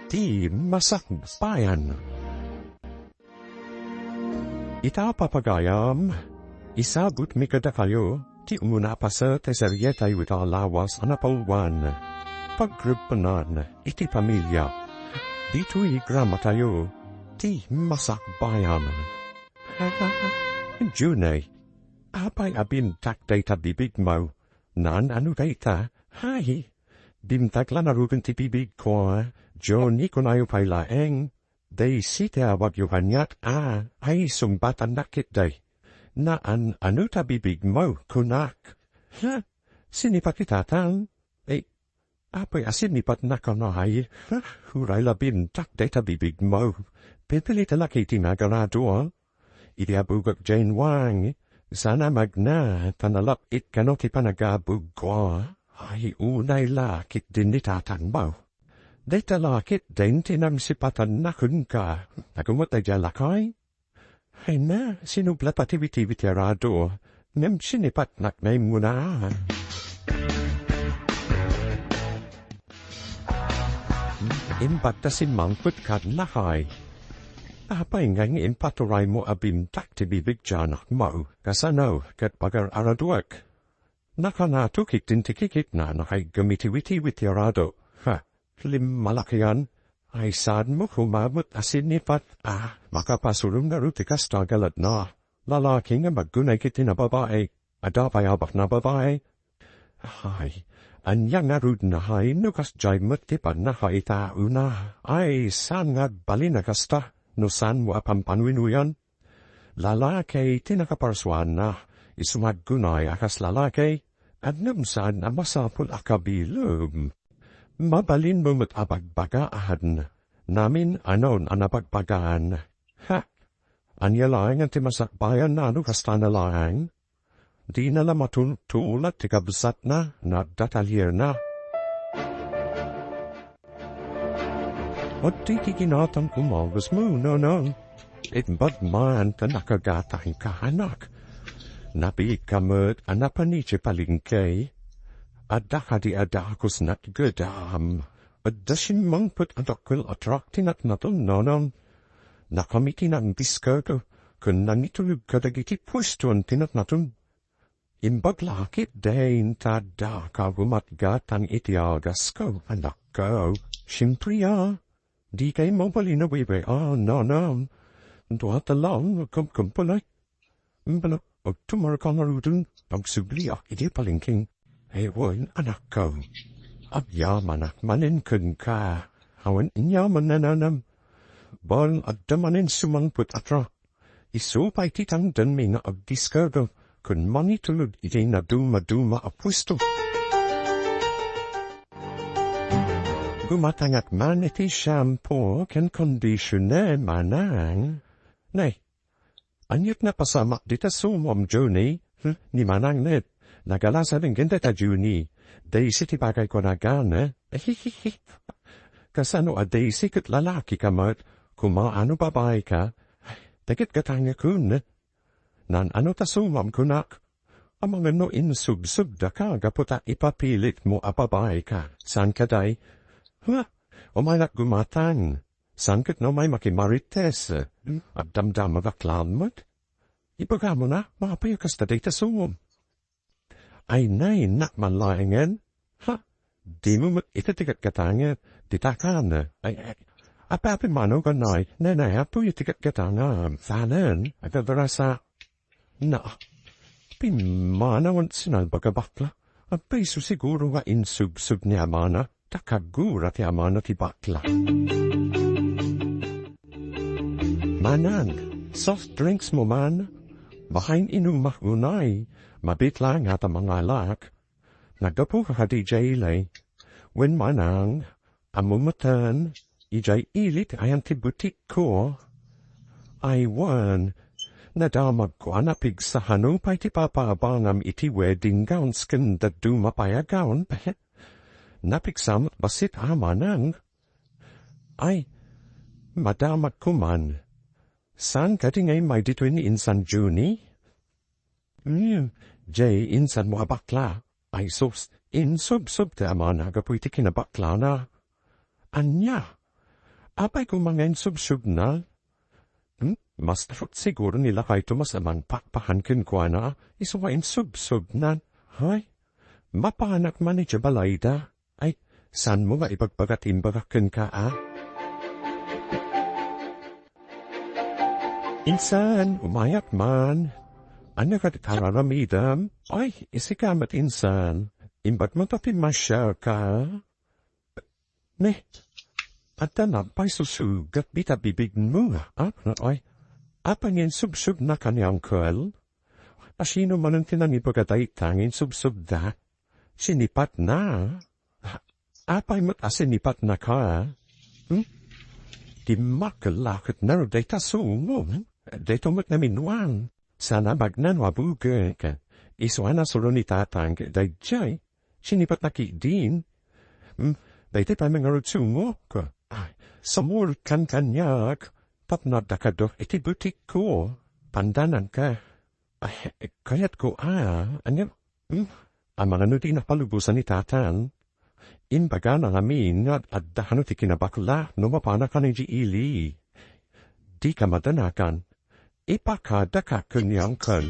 Di Masakbayan. Ita papagayam, isabut mi kada kayo, ti umuna pasa teserietay wita lawas anapalwan. Pagrebbengan, iti Pamilya. Ditui grama tayo, ti Masakbayan. June, apay abin tak data bibig mo, nan anu data, hai. Bimtagla na rugan ti bibig ko, John ikonayo pay laeng, day site awag yuhanyat ay sumbatan nakit day. Naan anu ta bibig mo kunak. Ha? Sinipat kitatan? Apay asinipat na kanahay? Huray labin tak day ta bibig mo. Pipilit alaki ti magaradua. Idi abugak Jane Wang. Sana magna tanalap it kanoti panagabug ko. Ay unay lakit din nitatan mo. Data lakit din tinang sipatan na kun ka. Nagumot ay jalakay? Ay na, sinublat pati-biti-biti rado. Mem sinipat naknay muna. Imbata si mangkut kan lakay. Apay ngang impaturay mo abimtak ti bibig janak mo. Kasano kat bagar araduak. Nakanatukik din tikikit na nakay gamiti-witi-witi rado. Ha, lim malakian. Ay sad mo kumamot asinipat. Makapasulong na rutikas tagalat na. Lalaki nga maggunay kiti na babae. Adapay abak na babae. Ay, anyang narud na hay nukas jay matipan na hay tao na. Ay, san nga balina kasta. No san mo apampanwinuyan. Lalaki tinakaparswan na. Isumaggunay akas lalaki. At saan na masapul akabilum. Mabalin mo abagbagaan. Namin anon anabagbagaan. Ha? Anya lang ang timasakbayan na ano kastana lang. Di na lang matutulat tikabsat na datalyer na. At di kikinatang kumalgas mo, no. Itbad man ta nakagatang kahanak. Nabi kamut anapaniche palingkay. Adakadi adakos nat gedam. Adasin mangput adakil atraktin at naton nonon. Nakamiti ng biskoto. Kun nanitulog kadagiti pwestuan tinat naton. Imbaglakit dain tadaka gumatgatang itiagas ko. Anak ko. Siyempre Di kay mo palina wiwe. No. Duwata lang kumpulay. Mbalo. O tumarkan na rudun, pagsubli iti palingking. Ewan, anak ko. Abyaman at manin kun ka. Hawan inyaman nananam. Bal at damanin sumangput atra. Isupay titang danmi nga agdiskardo. Kun manitulog iti na duma apwisto. Gumatangat man iti shampoo ken conditioner manang. Nay. Anyat na pasama dita sumom Juni, ni manang net, nagalasa ng ganda ta Juni, day siti bagay ko na gana, kasano a day sikit lalaki ka mat, kumaano babae ka, dagit katanga kun, nan ano ta sumom kunak, amang ano insub-subda ka, gaputa ipapilit mo a babae ka, san ka day, o may gumatang, sangkat no may makimarites, at damdam magaklan mo't. Ibaga mo na, mapayakas na data sumom. Ay nay, nakman laingen. Ha, di mo itatikat katanga, ditakan. Ay, apapin mano ka nay, nanay, apo itikat katanga, fanan, ay padarasa. Na, pimanawan sinalbaga bakla, at peso siguro nga insub-sub ni amana, takagura ti amana ti bakla. Manang, soft drinks mo man, bahain inumak unay, mabit lang at ang mga lak. Nagdapo ka DJ lay, when manang, amumatan, ijay ilit ay antibutik ko. Ay wan, nadamag ko anapig sa hanupay ti papaabangam iti wedding gown skin da dumapay a gown, napigsam basit manang. Ay, madamag ko man. San kati ngay may ditoin insan Juni? Jay insan mo bakla. Ay sos, insub-sub te amana gapuiti kinabakla na. Anya, Apay ko mga insub-sub na. Mas trot siguro nila kay Tomas amang pakpahankin ko na, isuwa insub-sub na. Hay, mapanak man ni Jabalayda. Ay, saan mo nga ipagpagatin bagakin ka, Insan, umayak man. Ano ka tararamidam? Ay, isikamat insan. Imbat mo tapi masya ka. Meh, at tanapay susugat bita bibig mo, Ay, apangin sub-sub na kanyang kal? Asino man ang tinanipagaday tangin sub-sub da? Sinipat na. Apay mo't asinipat na ka, Di makalakot na ro day tasungong. Dito mo't naminwang. Sana magnanwabuga ka. Isuana suro ni tatang day jay. Sinipat na ki din. Dito pa mga rutsungo ka. Ay, samur kan kanyak. Tapnod da ka do iti butik ko. Pandanan ka. Ay, kayat ko Anya, ang mga nuti na palubusan ni tatang. Imbaga na namin at dahano ti kinabakla no mapana ka ni ili. Di ka madanakan. Ipakada ka kanyang kan.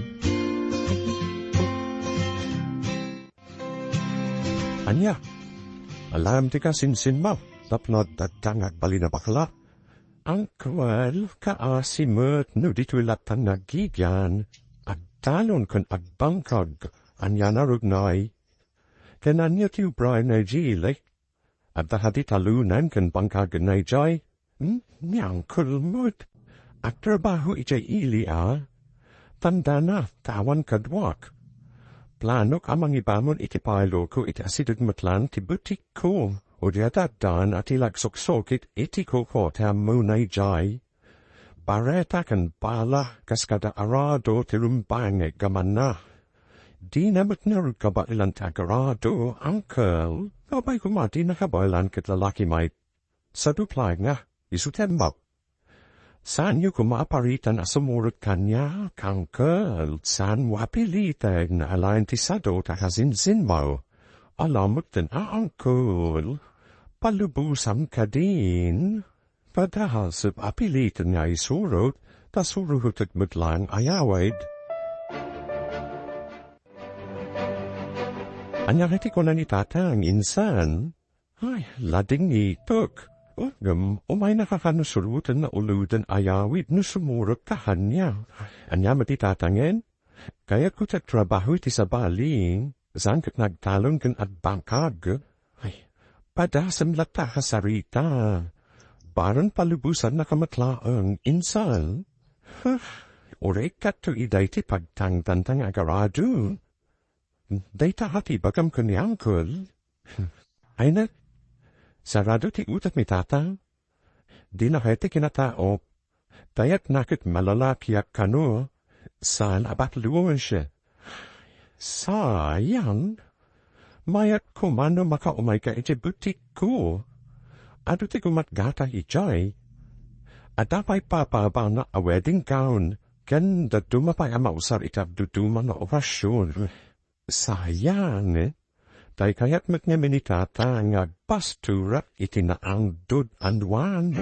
Anya, alam ti ka sinsin mo, tapnod at tangag bali na bakla. Ang kwal kaasimot no dito'y latang nagigyan, at talon kan agbangkag, anya narugnay. Kananya ti ubray na jili, at dahati talunan kan bangkag na jay, niyang kulmut. Ak trabaho ijay ili tanda na tawan kadwak. Planok amang ibamon iti pailo ko iti asidog matlan ti butik ko, o diadadan at ilagsoksokit iti kokota munay jay. Bareta kan bala kaskada arado ti rumbang gaman na. Di namat narud ka ba ilang tagarado, uncle? Abay kumati nakabailan kat lalaki may sa duplay nga, isutembaw. Saan yu kumaparitan asumurot kanya, uncle? Saan wapilitan na alain ti sado takazinzin mo? Alamot din, uncle? Palubusan ka din? Padahal sa apilitan nga isurot, tasurot at mutlang ayawid. Anyariti ko na ni tatang insan. Ay, lading itok. Umay nakakanusurutan na uludan ayawid no sumurot kahan niya. Anya mati tatangin? Kaya ko trabaho iti sa baling. Saan kat nagtalon kan at bangkag. Ay, padasam lata kasarita. Baran palubusan na kamatlaang insan. Orek kat to iday ti pagtang-tantang agarado. Dayta hati bagam kunyangkul. Ay na, sarado ti utat mi tatang. Di na kaya ti kinatao. Dayat nakit malalakiyak kano. Saan abat luwan siya. Sayang. Mayat kumano makaumay ka iti butik ko. Ado ti kumatgata ijay. Adapay papaba na a wedding gown. Ganda dumapay amausar itab duduma na orasyon. Sayang, Day kayat magnaminitata ang agpasturat itinaangdod anwan.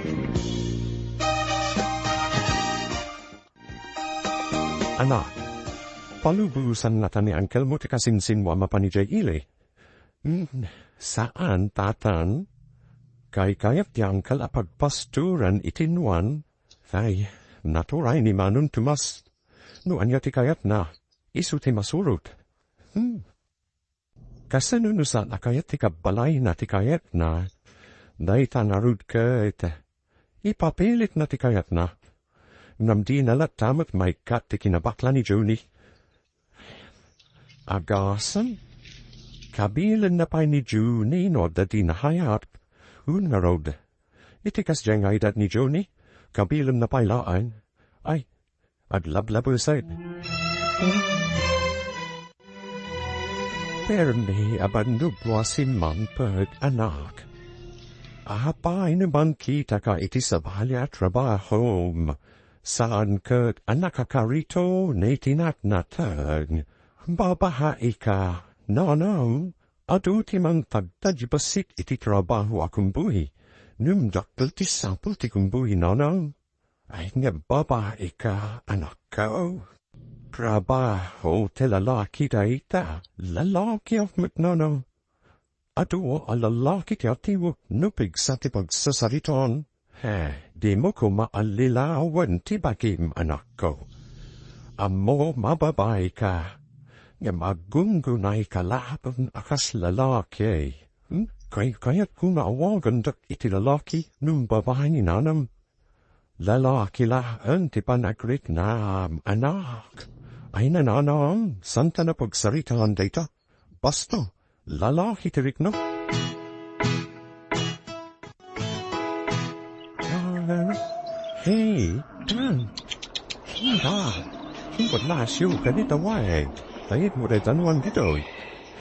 Anak, palubusan nata ni Uncle mo ti kasinsinwa mapanijay ili. Saan, tatan? Kay kayat ti Uncle apagpasturan itinwan. Ay, naturay ni Manun tumas. No anya ti kayat na, isu ti masurut. Kasi nunusan na kayat ti kabalay na ti kayat na. Day tanarud ka ite. Ipapilit na ti kayat na. Namdi nalat tamat may kat ti kinabakla ni Juni. Agasan? Kabilan na pa ni Juni no da di nahayat. Nga rod. Itikas diyang aydat ni Juni. Kabilan na pa laan. Ay, aglablabusay. Permi abandubwa si Mampert anak. Apay naman kita ka iti sa balya trabaho. Saan ka anak kakarito na itinatnatag. Babahae ka. No. Adu ti mang tagtajibasit iti trabaho akong buhi. Numdakkel ti sapel ti kumbuhin nanang. Ay nga babae ka, anak ko. Trabaho te lalaki daita, lalaki of McNanang. Ato a lalaki ti atiwo nupig sa ti pagsasariton. Di mo ko maalilawan ti bagim, anak ko. Amo mababae ka. Nga magungunay ka laban akas lalaki. Kaya't kung naawagan dak iti lalaki nung babae ni nanam. Lalaki lahan ti panagrit na anak. Ay nananam, santa na pagsaritaan data. Basta, lalaki tirik no. Hey, Dan. Hingkot lasyo ganito wag. Tayit mo rin tanuan dito.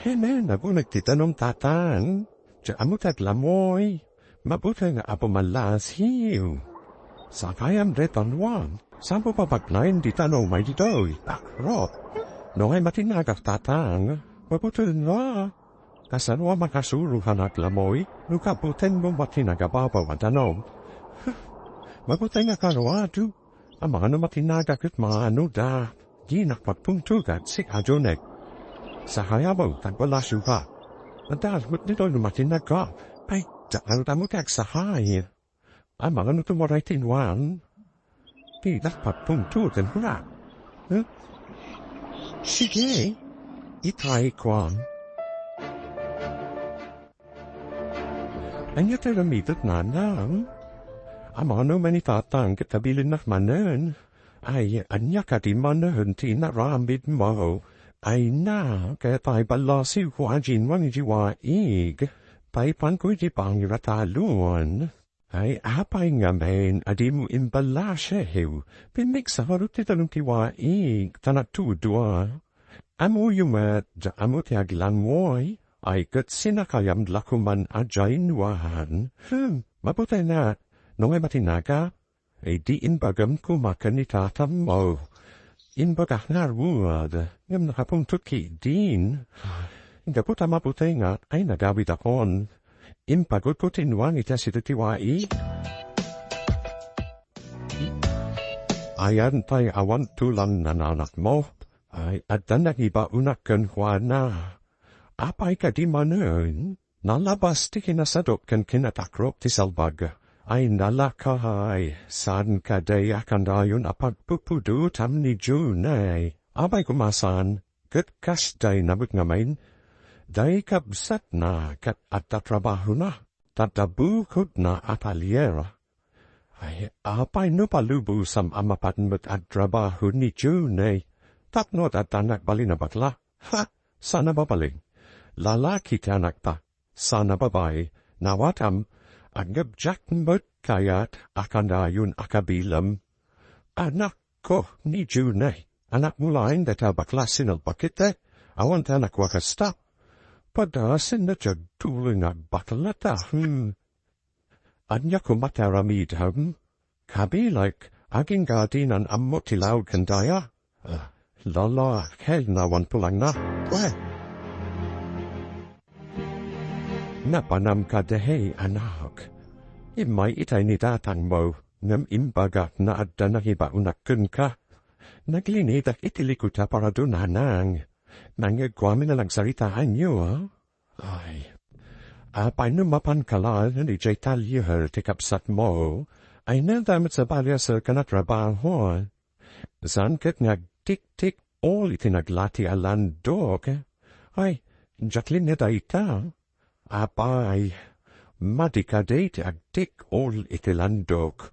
Henen, ako nagtitanong tatan. Diya amutag lamoy. Mabuti nga apo malas hiw. Sakayam rin tanuan. Sampo pa pagnain di tanong may dito. Rob, no ay matinagak tatang. Mabuti na. Kasanwa makasuruhan at lamoy. Nukabutin mo matinagababaw at tanong. Mabuti nga karwado. Ang mga no matinagak at mga ano da. Ginak magpuntugat si Ajonek. Sa hayabaw, tagwalasyo ka. Nadalmut nito lumatinag ka. Ay, daan mo kag sahay. Ang mga no tumoray tinwan. Ginak magpuntugan hura. Sige, itry ko. Anya tayo ramitot na lang. Ang mga no manitatang kitabilin na manan. Ay, anya ka di manahan ti naramid mo. Ay na, kaya tayo balasi huwajin wang jiwa ig. Paipan ko di pangiratalun. Ay, apay nga men, adi mo imbalasya hew. Pinig sa harut ti tanong tiwa ig, tanatudwa. Amo yumat, da amo ti aglanmoy. Ay, kat sinakayam lakuman ajayinwahan. Mabuti na, nung ay matinaga. Ay di inbagam kumakan ni tatam mo. Inbagak narwad, ngam nakapuntot ki din. Ingapot mabuti nga ay nagawid akon. Impagod ko tinwang ita si tutiwai. Ayan tay awan tulang nananak mo. Ay adan nagiba unakan hwa na. Apay ka di manon. Nalabas ti kinasadok kan kinatakrop ti salbag. Ay nalakahay, saan ka day akandayon apagpupudu tam ni Junay. Abay kumasan, kat kas day nabut ngamin, day kabsat na kat atatrabaho na, tatabukod na ataliera. Ay apay no palubu sam amapatan mo't atrabaho ni Junay, tapnot at anak bali na bakla. Ha, sana babaling. Lalaki ti anak pa, sana babay, nawatam, agab jakmot kayat akandayon akabilam. Anak ko ni Junay. Anak mulain data baklasin al bakite. Awant anak wakasta. Padasin na jag tuling baklata. Anya ko mataramid kabilak aging gardin an amotilaw kandaya. Lala kel na wan pulang na. Napanam ka dehe anak. Imay itay ni tatang mo, ngam imbagak na adda na hiba unakun ka. Naglinitak itilikuta para dunanang. Nangagwami na lang saritaan niyo, ha? Ay, apay numapan kalal ni jay talyuhar tikapsat mo, ay nadamat sa balya sa kanatrabaho. San kat nagtik-tik all itinaglati alandok, ay, Jacqueline na daita. Apay, madikadate agtik all itilandok.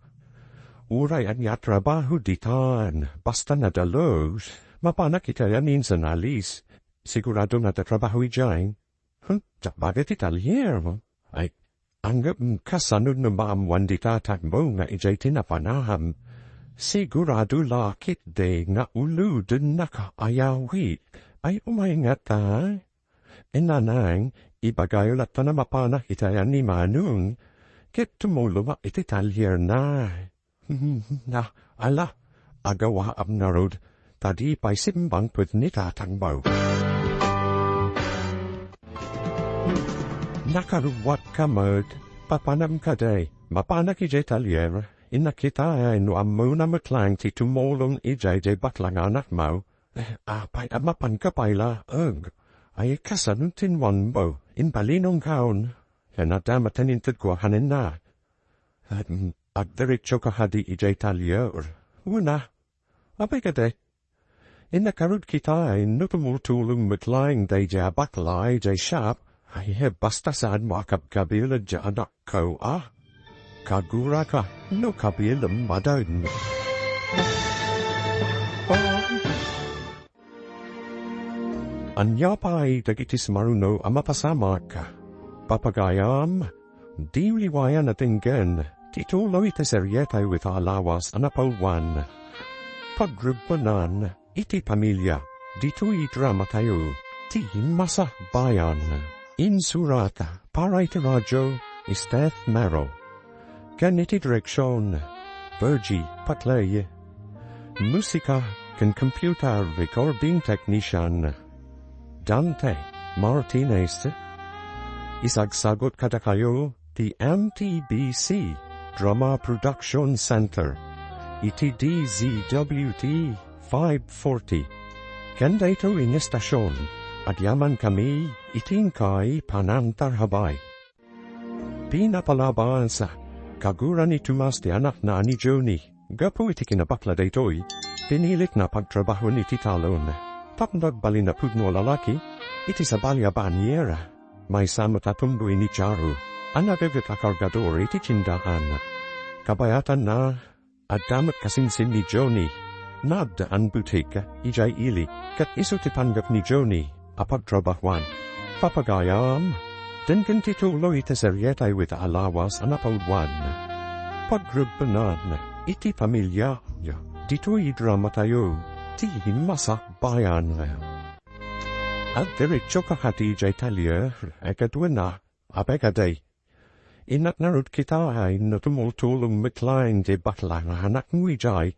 Uray an yatrabaho ditan, basta nadalos, mapanak itayanin sa nalis. Sigurado na tatrabaho ijain. Bakit italyer mo? Ay, anggap kasanod na maamwan ditatak mo nga ijay tinapanaham. Sigurado lakit de nga uludun nakaayawit. Ay umaingat ta. Enanang, ibagayo lahat na mapanak itayan ni Manung, ket tumuluma ititalyer na. Na, ala, agawa abnarod, tadi pa'y simbang pwed ni tatangbaw. Nakaruwat ka, Merd, papanam ka day. Mapanak ijay talyer, inakita ay no amuna matlang ti tumulong ijay jay batlang anak mo. Apay amapan ka payla, ay kasanutin wanbo, in palinong kaon. Yan adamatan intad ko hanin na. At diretso ka hadi ijay talyer. Una, abay ka de. Inakarud kita ay nutumultulong matlang day jay baklay jay shop. Ay basta saan mo akabkabil at jay anak ko Kagura ka, no kabilang madain. Anya pa ay dagitis maruno amapasama ka. Papagayam, di riwayan natin gen, tituloy ta seryetay with alawas anapalwan. Pagrebbengan, iti pamilya, dito idrama tayo, ti Masakbayan. Insurata, para iti radyo, Steph Mero. Ganiti direksyon, Virgie Patlay. Musika can computer recording technician, Dante Martinez. Isagsagot kada kayo, the MTBC Drama Production Center, ETDZWT 540. Kanda ito inistasyon, at yaman kami itingkay panantarhabay. Pinapalaban sa Kagura ni Tumas di anak na ni Joni, gapo iti kinabakla daytoy, pinilit na pagtrabaho ni Titalon. Tapndag bali na pudno lalaki, iti sa balya banyera. May samatatumboy ni Charu, anagagat akargador iti tindahan. Kabayatan na, at damat kasinsin ni Joni, nad ang butika, ijay ili, kat iso tipanggap ni Joni, apagtrabahuan. Papagayam, den tituloy iti seryetay with alawas anapalwan. Pagrebbengan, iti pamilya, dito idrama tayo, ti Masakbayan. At diretso ka hati jay talyer, ekadwa na, apekaday. Inat narod kita ay natumultulong mitlain di batlang anak ngwijay,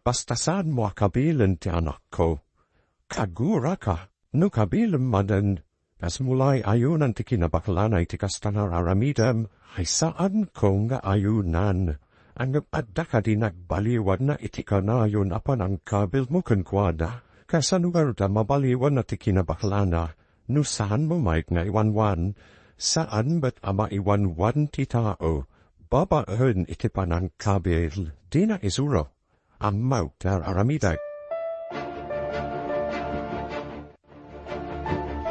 bastasan mo kabilan ti anak ko. Kagura ka, no kabilan madan, as mulay ayunan ti kinabaklanay ti kastanar aramidam, ay saan ko nga ayunan. Ang adda di nagbaliwan na iti kanayon apan ang kabil mo kunkwada. Kasanugar da mabaliwan na ti kinabaklana, no saan mo maik nga iwanwan, saan ba't ama iwanwan ti tao, babaen iti panang kabil, di na isuro, amaw tar aramidag.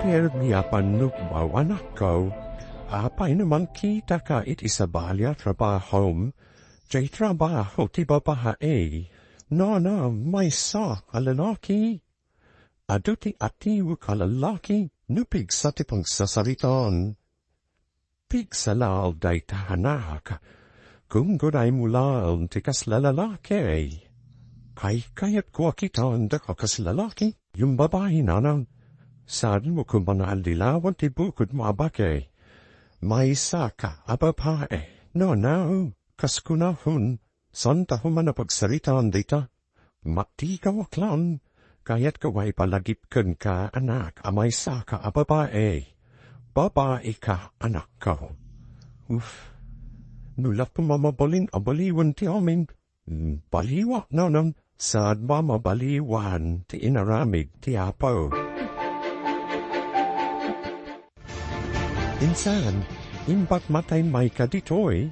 Pero niya panugbaw anak ko, apay naman kita ka iti sa balya trabahom, jay trabaho ti babae, no, may sa kalalaki. Ado ti atiw kalalaki, no pigsa ti pangsasariton. Pigsalal day tahanak, kung goday mulal ti kaslalaki. Kayat ko kitaan da kaslalaki, yung babae nanang. Saan mo kumanal dilawan ti bukod mo abake. May saka abapae, no, kaskunahun, santa humanapagsaritaan dita. Mati ka waklan, kaya't kaway palagipkan ka anak amay saka ababae. Babae ka anak ko. Nulap po mamabalin abaliwan ti amin. Baliwa nanan, saan ba mabaliwan ti inaramig ti apo. Insan, imbat matay may kaditoy.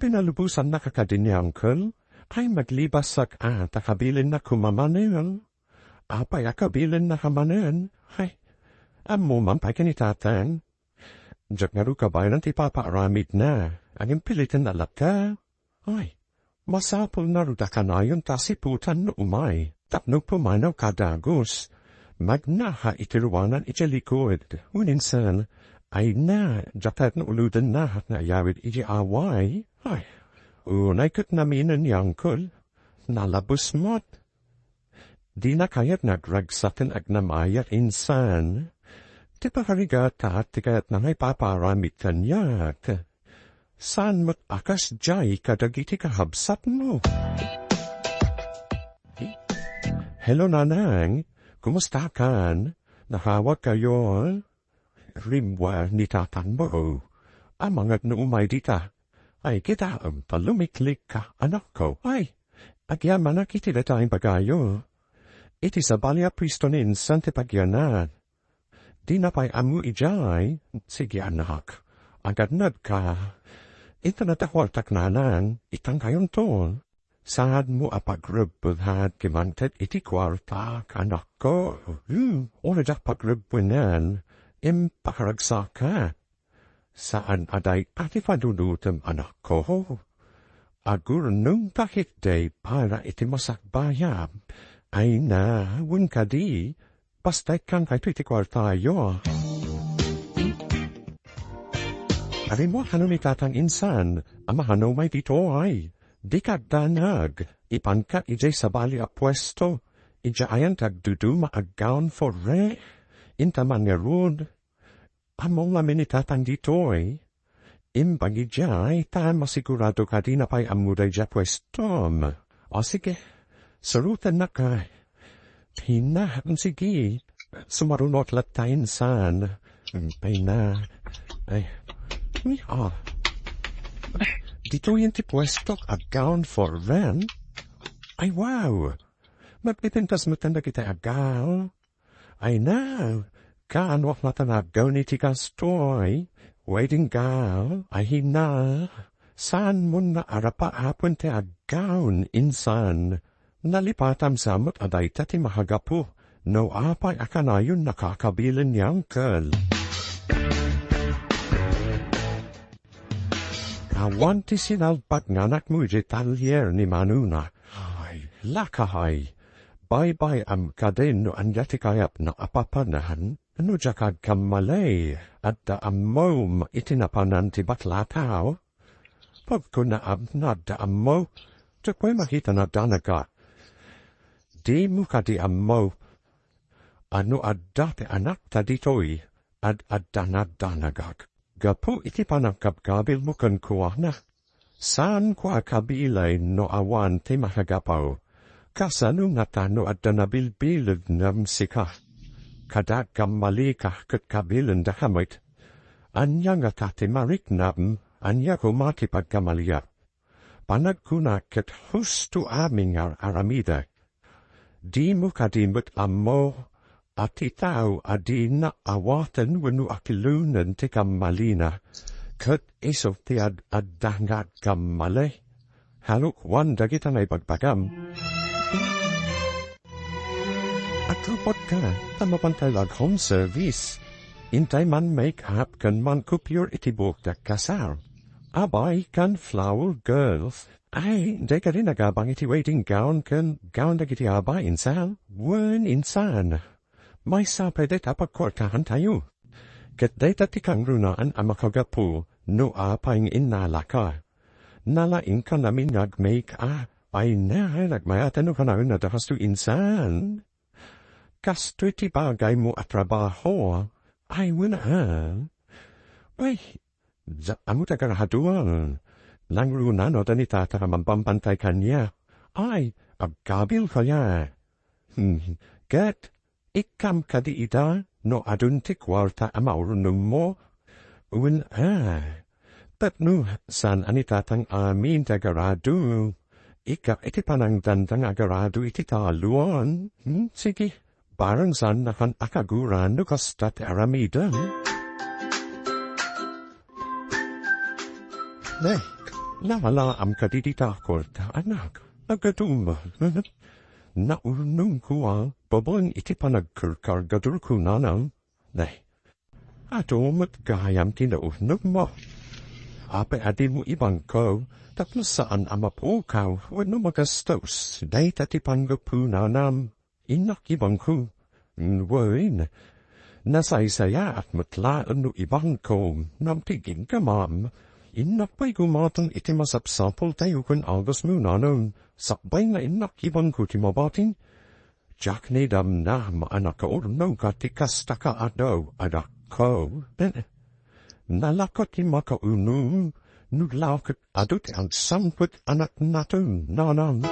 Pinalubusan na kakadinyangkal, ay maglibas sak takabilin na kumamanen. Apay akabilin na kamanen, ay, amo man pa'y kanitatan. Diyak nga rukabay ng tipapaaramid na, ang impilitin na lata. Ay, masapol na rudakanayon tasiputan no umay, tapno pumanaw kadagos. Magnaha itiruwanan itilikod, uninsan, ay na, jatat na uludan na yawid iti away. Ay, unay kat namin ang yangkol, nalabos mo't. Di na kayat nagragsatin ag namayat insan. Ti pakarigat at ti kayat na ngay paparamit kanyak. San mo't akas jay kadagiti kahabsat mo? Hello nanang, kumusta kan? Nakawag kayo? Rimwa ni tatan mo. Amangat na umay dita. Ay, kita palumiklik ka, anak ko. Ay, agyaman na kitila tayong bagayo. Iti sa balya pristonin sante pagyanan. Di na pa'y amu ijay, sige anak, agadnad ka. Ito na tahwartak nanan, itang kayon tol. Saad mo apagrebbudhad kimantet iti kwarta, anak ko. Oradak pagrebbengan, impakaragsakat. Saan aday ati padudutem anak ko? Agur nung takit day para iti masakbayan. Ay na, wun ka di, basta'y kang kaito iti kwartayo. Arin mo hanong itatang insan, amahano may dito ay. Di ka danag, ipangkat ijay sabali a pwesto, ijayan tagdudu maagawn for re, intaman nga rud. Among lamin itatang dito ay, imbang ijay, taan masigurado ka di na pa'y amuday ja pwestom. O sige, sarutan na ka. Pina, sige, sumarunot latain san. Pina, ay, dito yung tipwestok agawn for rent? Ay, wow! Magpipintas mo tanda kita agaw? Ay, now, kaanwak na tanagaw ni tikastoy. Waiting gal, ay hina. Saan mo na arapa hapon te agawn, insan? Nalipatam samot aday tati mahagapu. No apay akanayon nakakabilin niyang kel. Kawanti sinalpat nganak mo iti talyer ni Manuna. Ay, lakahay. Bye-bye am kadin no anyati kayap na apapanahan. Ano jakad kamalay at da amom itinapanan ti batlataw? Pagko na abnad da amo, takwe makita na danaga. Di mo ka di amo. Ano adate anak ta ditoy, ad adanad danagag. Gapu iti panangkapkabil mo kan kuwa na. Saan kwa kabilay no awan ti mahagapaw? Kasano nga tano at danabilbilid nam sika. Kadak gamali ka kat kabilan da hamit. Anya nga tate marik nabm, anya kumati pagkamalia. Panagkuna kat hustu aming aramida. Di mo kadimut amo, at itaw adi na awatan wanu akilunan ti kamalina, kat iso ti adangat kamali. Haluk wanda kita na ipagbagam. At lupot ka, tamapantay lag home service. Intay man make-up kan man kupyur itibuk da kasar. Abay kan flower girls. Ay, de ka rin nagabang iti waiting gown kan gown da kiti abay insan. Wen insan. May sapay de tapagkortahan tayo. Kat de tatikang runaan amakagapu no apang inalaka. Nalain ka namin nag-make-up. Ay na, nagmayatan no ka na dakas to insan. Kasto iti bagay mo at trabaho, ay winahan. Ay, amo tagarhaduan. Langrunan o danita mampantay kanya. Ay, agkabil kaya. Gat, ikam kadi ita, no adunti kwarta amaurunong mo. Tatno, san anitatang amin tagaradu. Ika iti panang dandang agaradu iti taluan. Sige. Barang san nakan akaguran no kastat aramidan. Nawala am kadidita korta anak. Agaduma. Naunong kuwa babon iti panagkurkar gadur kunanam. Atomat gayam tinaunog mo. Ape adi mo ibang ko, tapno saan amapukaw, wano magastos, day tati panggapunanam. Inak ibang ko, wain, nasaysaya at matlaan no ibang ko, namtiging ka ma'am, inak pa'y gumatang iti masapsapol tayo kun agos mo nanon, sakbay nga inak ibang ko timabating, jak ni dam na maanak ka urno ka tikasta ka adaw, adak ko, nalakot ti makaunum, nuglakot adut ang samput anak naton, nanan.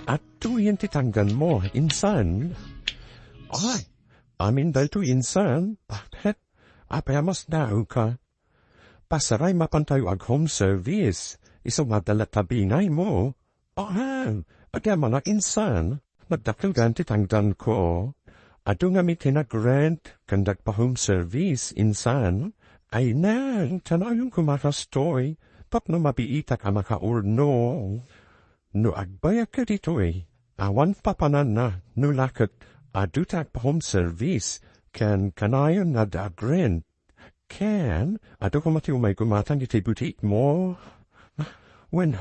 At tuyin titanggan mo, insan. Ay, amin dahil tu insan, apet, apayamas daw ka. pasaray mapantayo ag home service. Iso madala tabingay mo. Agya manak insan. Nagdakilgan titangdan ko. Ado nga mi tinagrent, kandak pa home service insan. Ay nang, tanayong kumakastoy. Tapno mabiita ka makaurno. No agbaya ka dito Awan papanan na, no lakot. Adutak pa home service. Kanayon na dagrent. Ado ko mati umay gumatang iti butik mo. Wen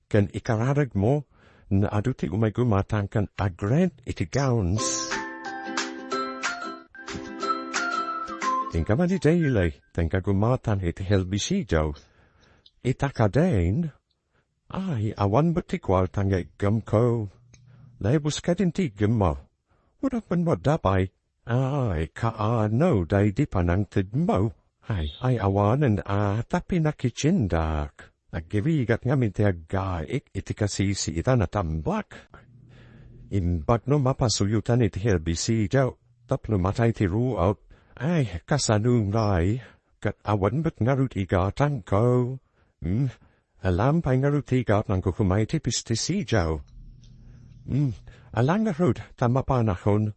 kan ikararag mo, na ado ti umay gumatang kan agrent iti gowns. Tingka man di daylay, tingka gumatang iti helbisidaw. Itakadain, ay awan ba't ti kwartang ay gam ko. Laibus ka din ti gam mo. Wadak man mo dapay. Ay, kaano day di panangtid mo. Ay awanan tapi nakichindak. Naggivigat nga minti agaik iti kasisi ita na tambak. Imbag no mapasuyutan iti herbisidaw. Tapno matay ti ruot. Ay, kasanungay. Kat awan ba't ngarut igatang ko. Alam pa'y ngarut igat nang kukumay ti pesticidaw. Alang ngarut tamapanahon.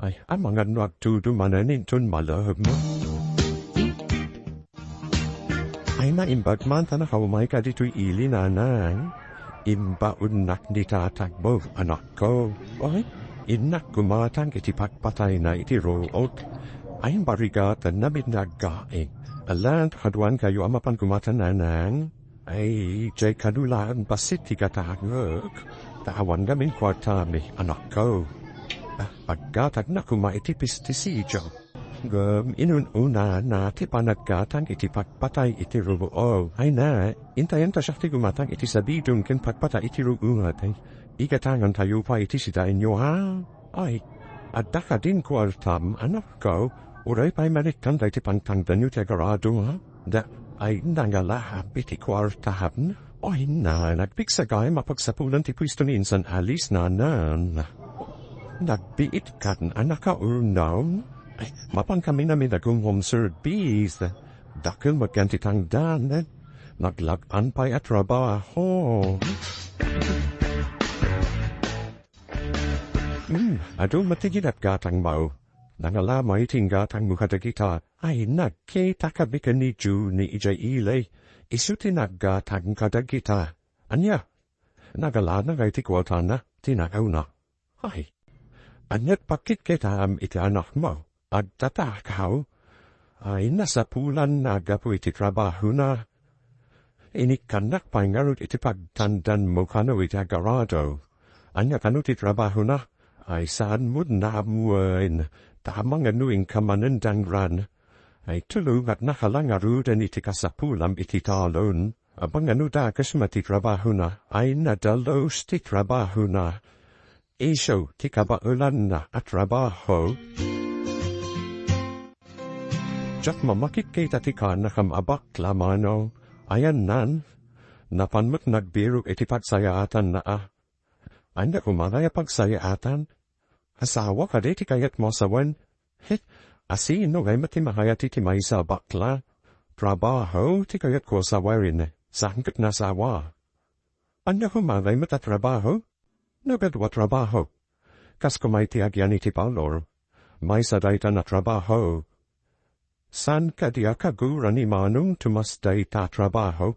Ay, amang anuag tudo mananintun malahab mo. Ay na imbag man tanakaw may ka dito'y ili nanang. Imba unak ni tatagbo, anak ko. Ay, inak kumatang iti pagpatay na iti root. Ay barigatan na binagaing. Alant kaduan kayo amapan kumatan nanang. Ay, jay kanulaan basit ti katagag. Tawan gamin kwartami, anak ko. Paggatag na kumaiti pesticidio. Inuna na ti panaggatang iti pagpatay iti ruo. Ay na, intayan ta siya ti gumatang iti sabidong ken pagpatay iti ruungat. Igatangan tayo pa iti sida inyo ha. Ay, adda ka din kwartam, anak ko. Uray pa'y maliktan da iti pangtangdan yu ti agarado ha. Da, ay nangalahap iti kwartam. Ay na, nagpigsagay mapagsapulan ti pwisto ni insan alis na nan. Nagbiit kan anak ka urnaw. Ay, mapang kami namin nagong home service. Dakil magganti tangdan. Naglagan pa'y at trabaho. Ado matigid at gatang mau. Nangalamay ting gatang mukadagita. Ay, nagkita kabika ni Ju ni ijay ilay. Isuti naggatang kadagita. Anya, nagalana kay tikwaltan na, tinagaw na. Ay, anyat pakit kita iti anak mo. At tatakaw, ay nasapulan na gapo iti trabaho na. Inikanak pa'y ngarut iti pagtandan mo kano iti agarado. Anya kano ti trabaho na, ay saan mo namuin, tamang anuing kamanandang ran. Ay tulong at nakalangarudan iti kasapulam iti talon. Abang anu da kasma ti trabaho na, ay nadalos ti trabaho na. Iso ti kabaulan na at trabaho. Jak mamakit kay tatikan na kamabak lamano. Ayan nan, napanmut nagbirok iti pagsayaatan na Anda kumalaya pagsayaatan? Asawa ka ti kayat mo sawan? Asino gay mati mahayat iti may sa bakla? Trabaho ti kayat ko sawarin, sangkot na sawa. Anda kumalay mata trabaho? Nagadwa trabaho. Kas kumay ti agyan iti palor, may sadayta na trabaho. San ka di akagura ni manong tumasday ta trabaho?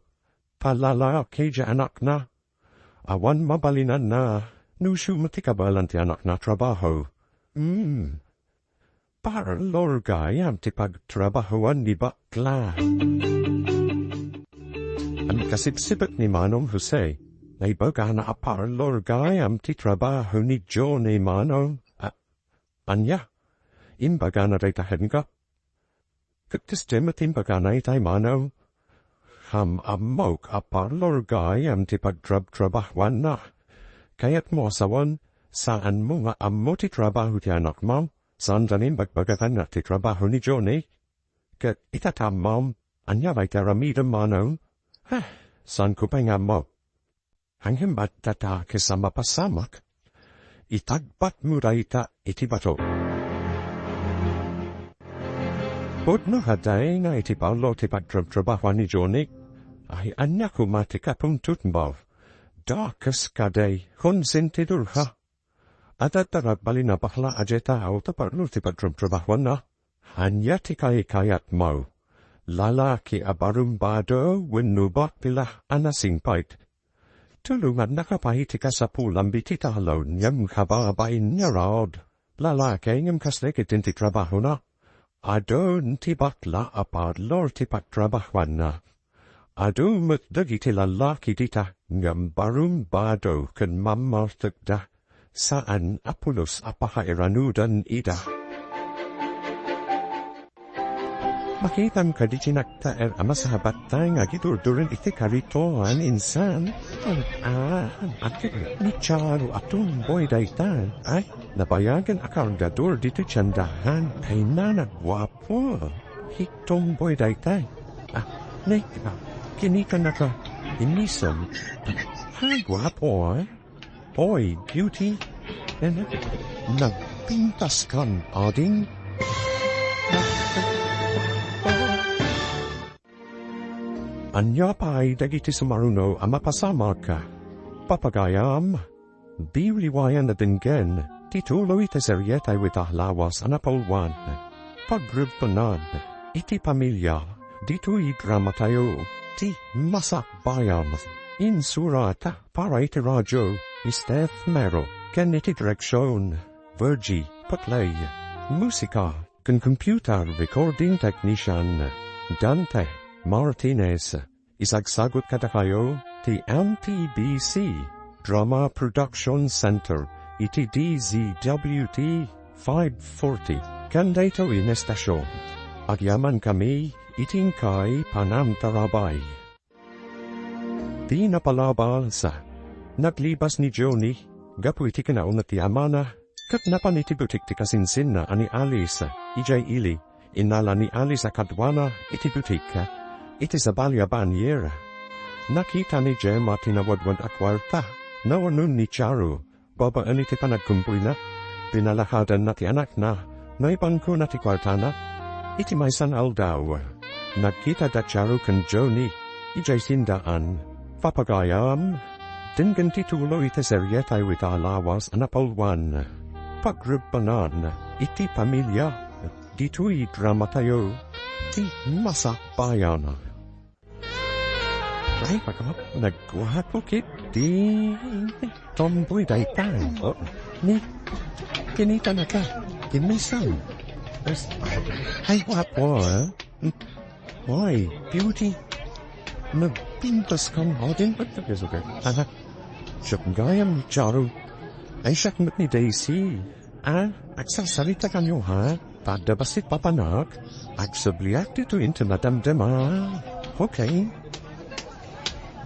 Palala keja anak na. Awan mabalinan na. Nusyo matikabalan ti anak na trabaho. Para lorgay am ti pagtrabahoan ni bakla. Ang kasipsipet ni Manong Jose, naibaga na para lorgay am ti trabaho ni John ni Manong. Anya, imbaga na day tahen ka. Kaktistim at imbaga na itay Manong. Ham amok para lorgay am ti pagtrabahoan na. Kaya't mo asawan, saan mo nga amo ti trabaho ti anak mo? Saan danin bagbagatan na ti trabaho ni Johnny? Kat itatam mo, anya vay taramidam Manong? Saan ko pa nga mo? Hanggang ba't tata kasama pasamak? Itagbat mo da ita iti bato. Bodno haday nga iti Paulo ti pagtrabaho ni Jonik, ay anya kumati kapung tutmbaw. Dakas kaday, konsentidur ha. At tarat bali na bakla ajeta au taparlo ti pagtrabaho na. Anya ti kayat mau. Lalaki abarumbado winubak pila anasingpait. Tulungan nakapahiti ka sa pulang bititalo niyam kababain niya raod. Lalaki ngam kaslekit inti trabaho na. Adon ti bakla apadlor ti pagtrabahuan na. Adon matdagi ti lalaki dita ngam barumbado kan mamartagda. Saan apulos apahairanudan ida. Makitam ka di tinakta amasahabat tayo nga giturdurin iti karitoan insan. Akit ni Charo atong boy daytan. Ay, nabayagan akargador dito tsandahan. Kay nanagwapo. Hitong boy daytan. Kinika na ka. Inisam. Gwapo Boy, beauty. Nagpintas kan ading. Anya pa'y dagiti sumaruno amapasama ka. Papagayam, biriwayan na dinggen, tituloy iti seryetay witahlawas anapolwan. Pagrebbengan, iti pamilya, dito'y drama tayo, ti Masakbayan. Insurata para iti radyo, isteth mero, ken iti direksyon, Virgie, patlay, musika, ken computer recording technician, Dante Martinez, isagsagot kada kayo, ti MTBC, Drama Production Center, iti DZWT 540, kandaito inestasyon. Agyaman kami, itingkay panamtarabay. Di napalabal sa, naglibas ni Johnny, gapu iti kanaon na ti amana, kat napan iti butik ti kasinsin na ani Alice, ijay ili, inala ni Alice akadwana iti butik, iti sa balya banyera. Nakita ni Gemma tinawadwad akwarta, nawanun ni Charo, babaan iti panagkumpuy na, pinalahadan na ti anak na, naipangko na ti kwartana, iti maysan aldaw. Nagkita da Charo kan Johnny, ijay sindaan, papagayam, dinggan titulo iti seryetay witalawas anapolwan. Pagrebbengan, iti pamilya, dito'y drama tayo, ti Masakbayan. Ay, pagkakap, nagwapo kit, di tomboy daytan. Ni, kinita na ka, kinisan. Ay, wapo, Boy, beauty. Nagpintas kang hodin, ba't nagkasugat? Anak, siyak gayam ni Charo. Ay, siyak ni Daisy. Agsasarita kanyo ha? Padabasit papanak, agsabliak dito into nadamdama. Okay.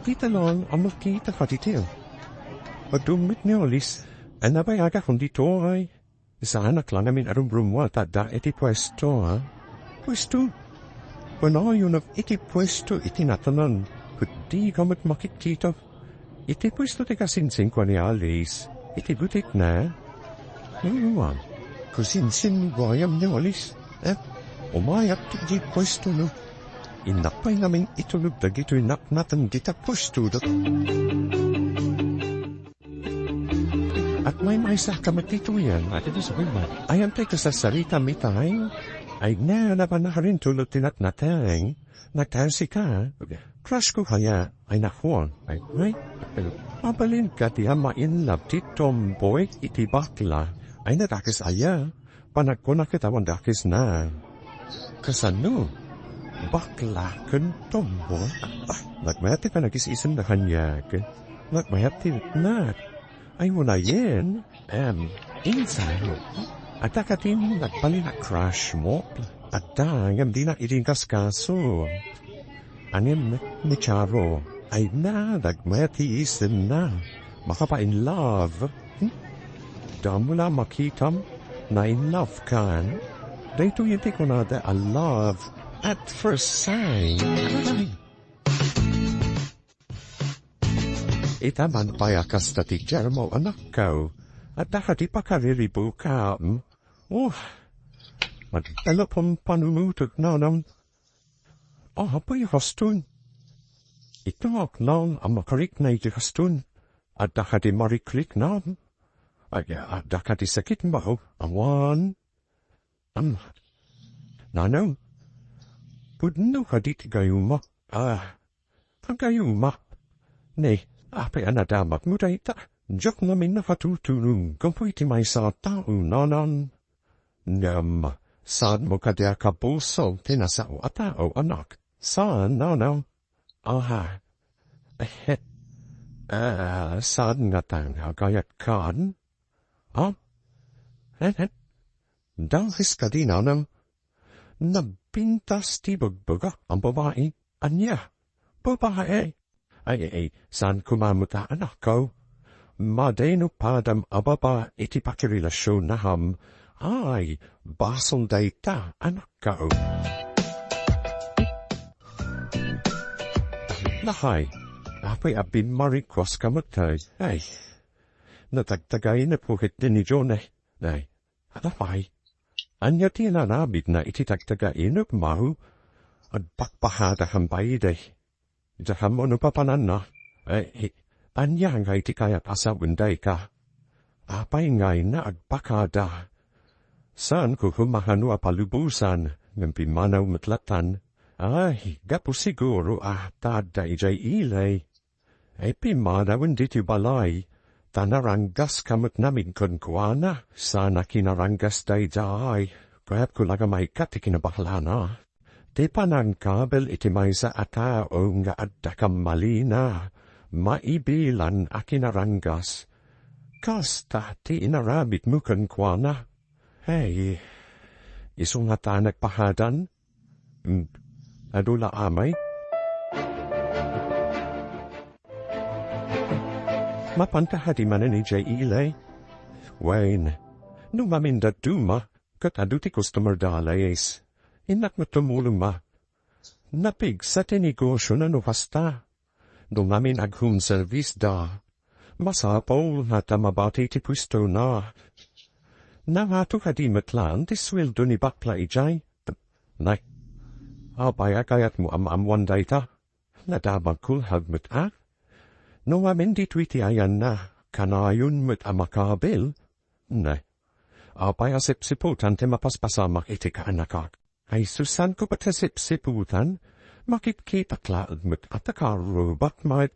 Kita lang ang makita katitil. Pagdumit ni Olis, nabayaga kung dito ay, sa anak lang namin arumrumwa tada iti pwesto ha? Pwesto? Wala yun of iti pwesto iti natanan, kundi kamat makikita. Iti pwesto ti kasinsin kwa ni Alice, iti butik na. Ngayon, kusinsin gayam ni Olis, umayat ti pwesto no. Inakpay namin itulog da gito'y naknatan kita pwesto da. At may maisa kamatito yan, at ito sabi ba, ayam tayo kasasarita mitay, ay na pa na rin tulog tinatnatang, nagtarsi ka, crush ko kaya, ay nakuha, ay, mabalin ka ti hamain lab ti tomboy iti bakla, ay natakis aya, panagko na kitawan dakis na. Kasano? Bakla kan tomboy? Nagmayat ti panagisisin na kanyag, nagmayat ti nat. Ay wala yan, inside. At akatin nagpalin na crush mo, at dangam di na itingkas kaso. Anim ni Charo, ay na nagmatiisin na, makapa in love. Damo na makitam na in love kan, dahito yunti ko na da a love at first sight. Itaman payakas na ti Jermo anak ko, at nakati pa kariribu ka. Madala pang panumutok na ng apay hastun. Ito lang ang makarik na iti hastun. At dakati mariklik na. At dakati sakit mo. Awan. Nanaw. Pudno ka diti gayuma. Gayuma. Ne, apay anadamak mo dayta. Jok namin nakatutulong. Kampo iti may sa tao nanan. Saan mo kadya ka puso. Tinasao at tao anak. Saan nanaw. Saan nga tanga gayat kan? Dahis ka din anam. Nabintas ti bagbaga ang babae. Anya, babae. Ay, saan kumamuta anak ko? Madeno padam ababa iti pakirelasyon na ham. Ay, basol dayta anak ko. Lahay, apay abin marikwas kamatay. Ay, natagtagay na pukit din ni John eh. Ay, alapay. Anya tinanabit na ititagtagain at mahu at pakpahada hambay day. Itaham mo no papanan na. Ay, anya ngay ti kayat asawin day ka. Apay ngay na agpakada. Saan ko humahano apalubusan ng pimanaw matlatan. Ay, gapo siguro taday jay ilay. Ay pimanawan diti balay. Tanarangas kamot namin kuana. Sana kinarangas day day. Kaya ko lagamay kati kinabakla na. Di pa nang kabel iti may sa atao nga adakam malina. Maibilan a kinarangas. Kasta ti inarabit mo kuana. Hey, isong nga nagpahadan? Adula amay? Mapantahati man ni J. Ilay. Wayne, nung maminda duma, kat aduti customer dalayes. Inak na tumulong ma. Napig sa tinegosyo na nufasta. Nung mamin aghum service da. Masapaw na tamabati ti pwisto na. Nangato ka di matlan ti sweldo ni bakla ijay. Nay. Abay kayat mo amwan dayta. Nadabag kulhag met No amin di tweety ayan na. Kanayon met amakabil. Nay. Abay asip-siputan te mapaspasamak iti ka anakak. Ay susan ko pat asip-siputan. Makit-kita klaad met atakarubat mat.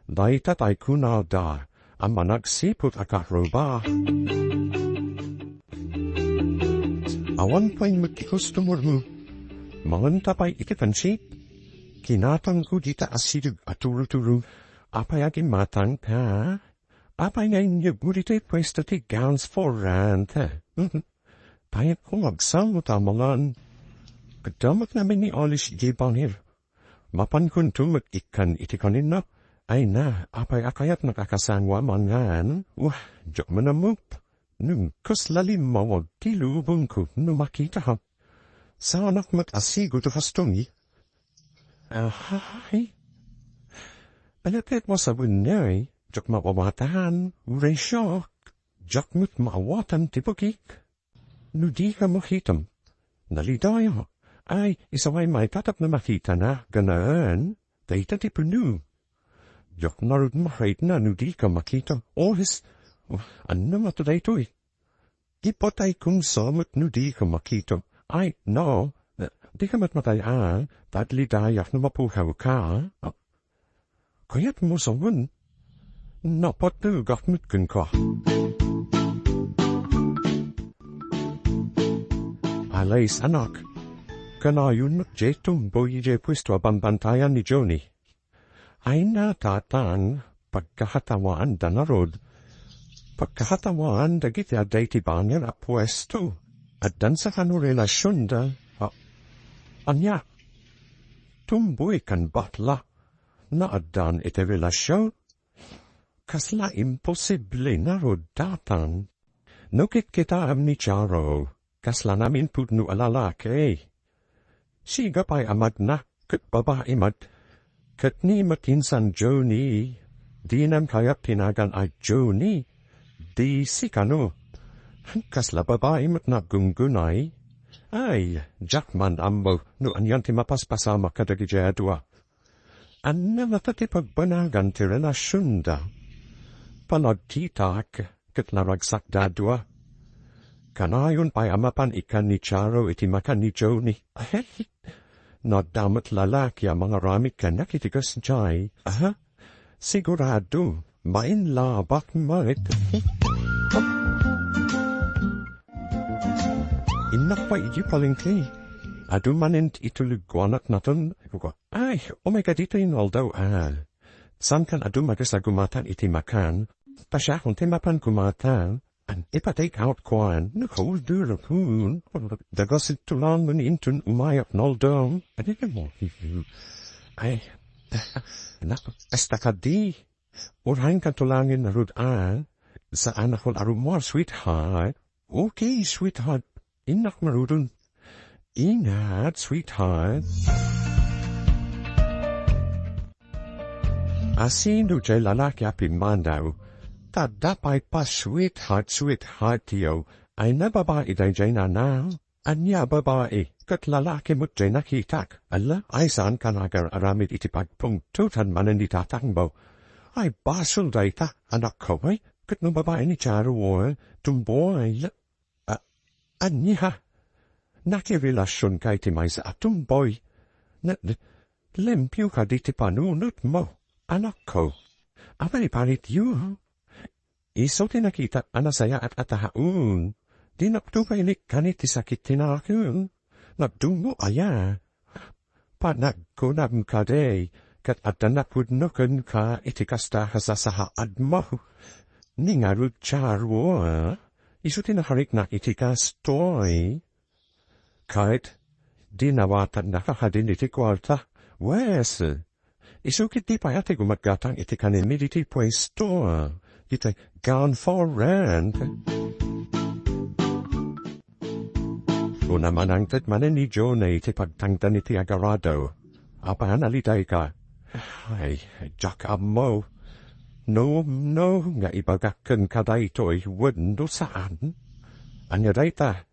Dayta tay kunada. Amanagsiput akaruba. Awan pa'y magkikustumor mo. Manganta pa'y ikipansit. Kinatang ko dita asidug aturo-turo. Apay aging matang ka. Apay ngayon yung gurito'y pwesto ti gowns for rent. Payat ko magsang utamangan. Kadamak namin ni Alice Gibanir. Mapan kun tumat ikan iti kanina. Ay na, apay akayat nakakasangwa mangan. Wah, jok manamup. Nung kuslalim mawag tilubong ko nung makita ha. Sa anak mag-asigo to hastungi. Ay. Alapit mo sa bunay, jok mawawatahan, uray syok. Jok mo't maawatan tipukik. Nudi ka makitam. Nalidayo. Ay, isaway may tatap na makita na, ganaan. Dayta ti punu. Jok narud mahait na nudi ka makita. Ohis. Ano matuday to eh? Ipotay kung samot no di ka makito. Ay, no. Di ka matmatay tatli dayak na mapuhaw ka. Kaya't mo samun. Napatugak mutkin ka. Alays anak. Kanayon matjetong boy je pwesto abambantayan ni Joni. Ay natatang pagkahatawaan danarod. Pagkahatawan dagiti aday ti banyer a pwesto. At dan sa kano relasyon da. Anya. Tumboy kan batla. Na adan iti relasyon. Kasla imposible na rodatan. Nukit kita am ni Charo. Kasla namin pudno alalaki. Siga pa'y amad na. Kat babae mat. Kat ni matinsan Joni. Di nam kaya tinagan ay Joni. Di si kano. Kasla babae mat nagunggunay. Ay, Jackman ambo, no anyan ti mapaspasama kadagijaya dua. An namatati pagbanagan ti relasyon da. Panagtitak, kat naragsak da dua. Kanayon pa'y amapan ikan ni Charo iti makan ni Joni. Nadamat lalaki ang mga ramit kanak itigas jay. Sigurado, mainlabak mait. Inak pa iti palingki. Adu manint itulugwanak natin. Ay, omega dito inaldaw. San kan adu magasagumatan iti makan. Pasya kung timapan kumatan. An ipa-take out kwan. Nakol dura kun. Dagasit tulang man intun umayak naldam. Ay, estakadi. Urahin ka tulangin na rudan. Sa anak ko arumar, sweetheart. Okay, sweetheart. Inak marudun. Ingat, sweetheart. Asino jay lalaki apin mandaw. Tadapay pa sweetheart tiyo. Ay nababae day jay na now. Anya babae. Kat lalaki mo't jay nakitak. Ala, ay saan ka nagar aramid itipagpungtutan manan di tatakbo. Ay basol day ta. Anak ko ay. Kat no babae ni Charo war. Tumboy. Anya. Nakirelasyon kay ti may sa atumboy. Lempyo ka di ti panunot mo. Anak ko. Abali parit yu. Iso ti nakita anasaya at atahaun. Di naktupayilik kanit ti sakit tinakun. Nagdungo aya. Panagkunam ka day. Kat adanapudnokun ka itikasta hasasahaad mo. Ningarud charwo. Iso ti naharik na itikastoy. Kahit di nawatan nakakadin iti kwarta. Wes. Isukit di payate gumatgatang iti kanimid iti pwesto. Iti gone for rent. Una manangtet manen ni Jone iti pagtangtan iti agarado. Apahan alitay ka. Ay, Jack mo. No, nga ibagakan kada ito'y wendo saan. Anya dayta.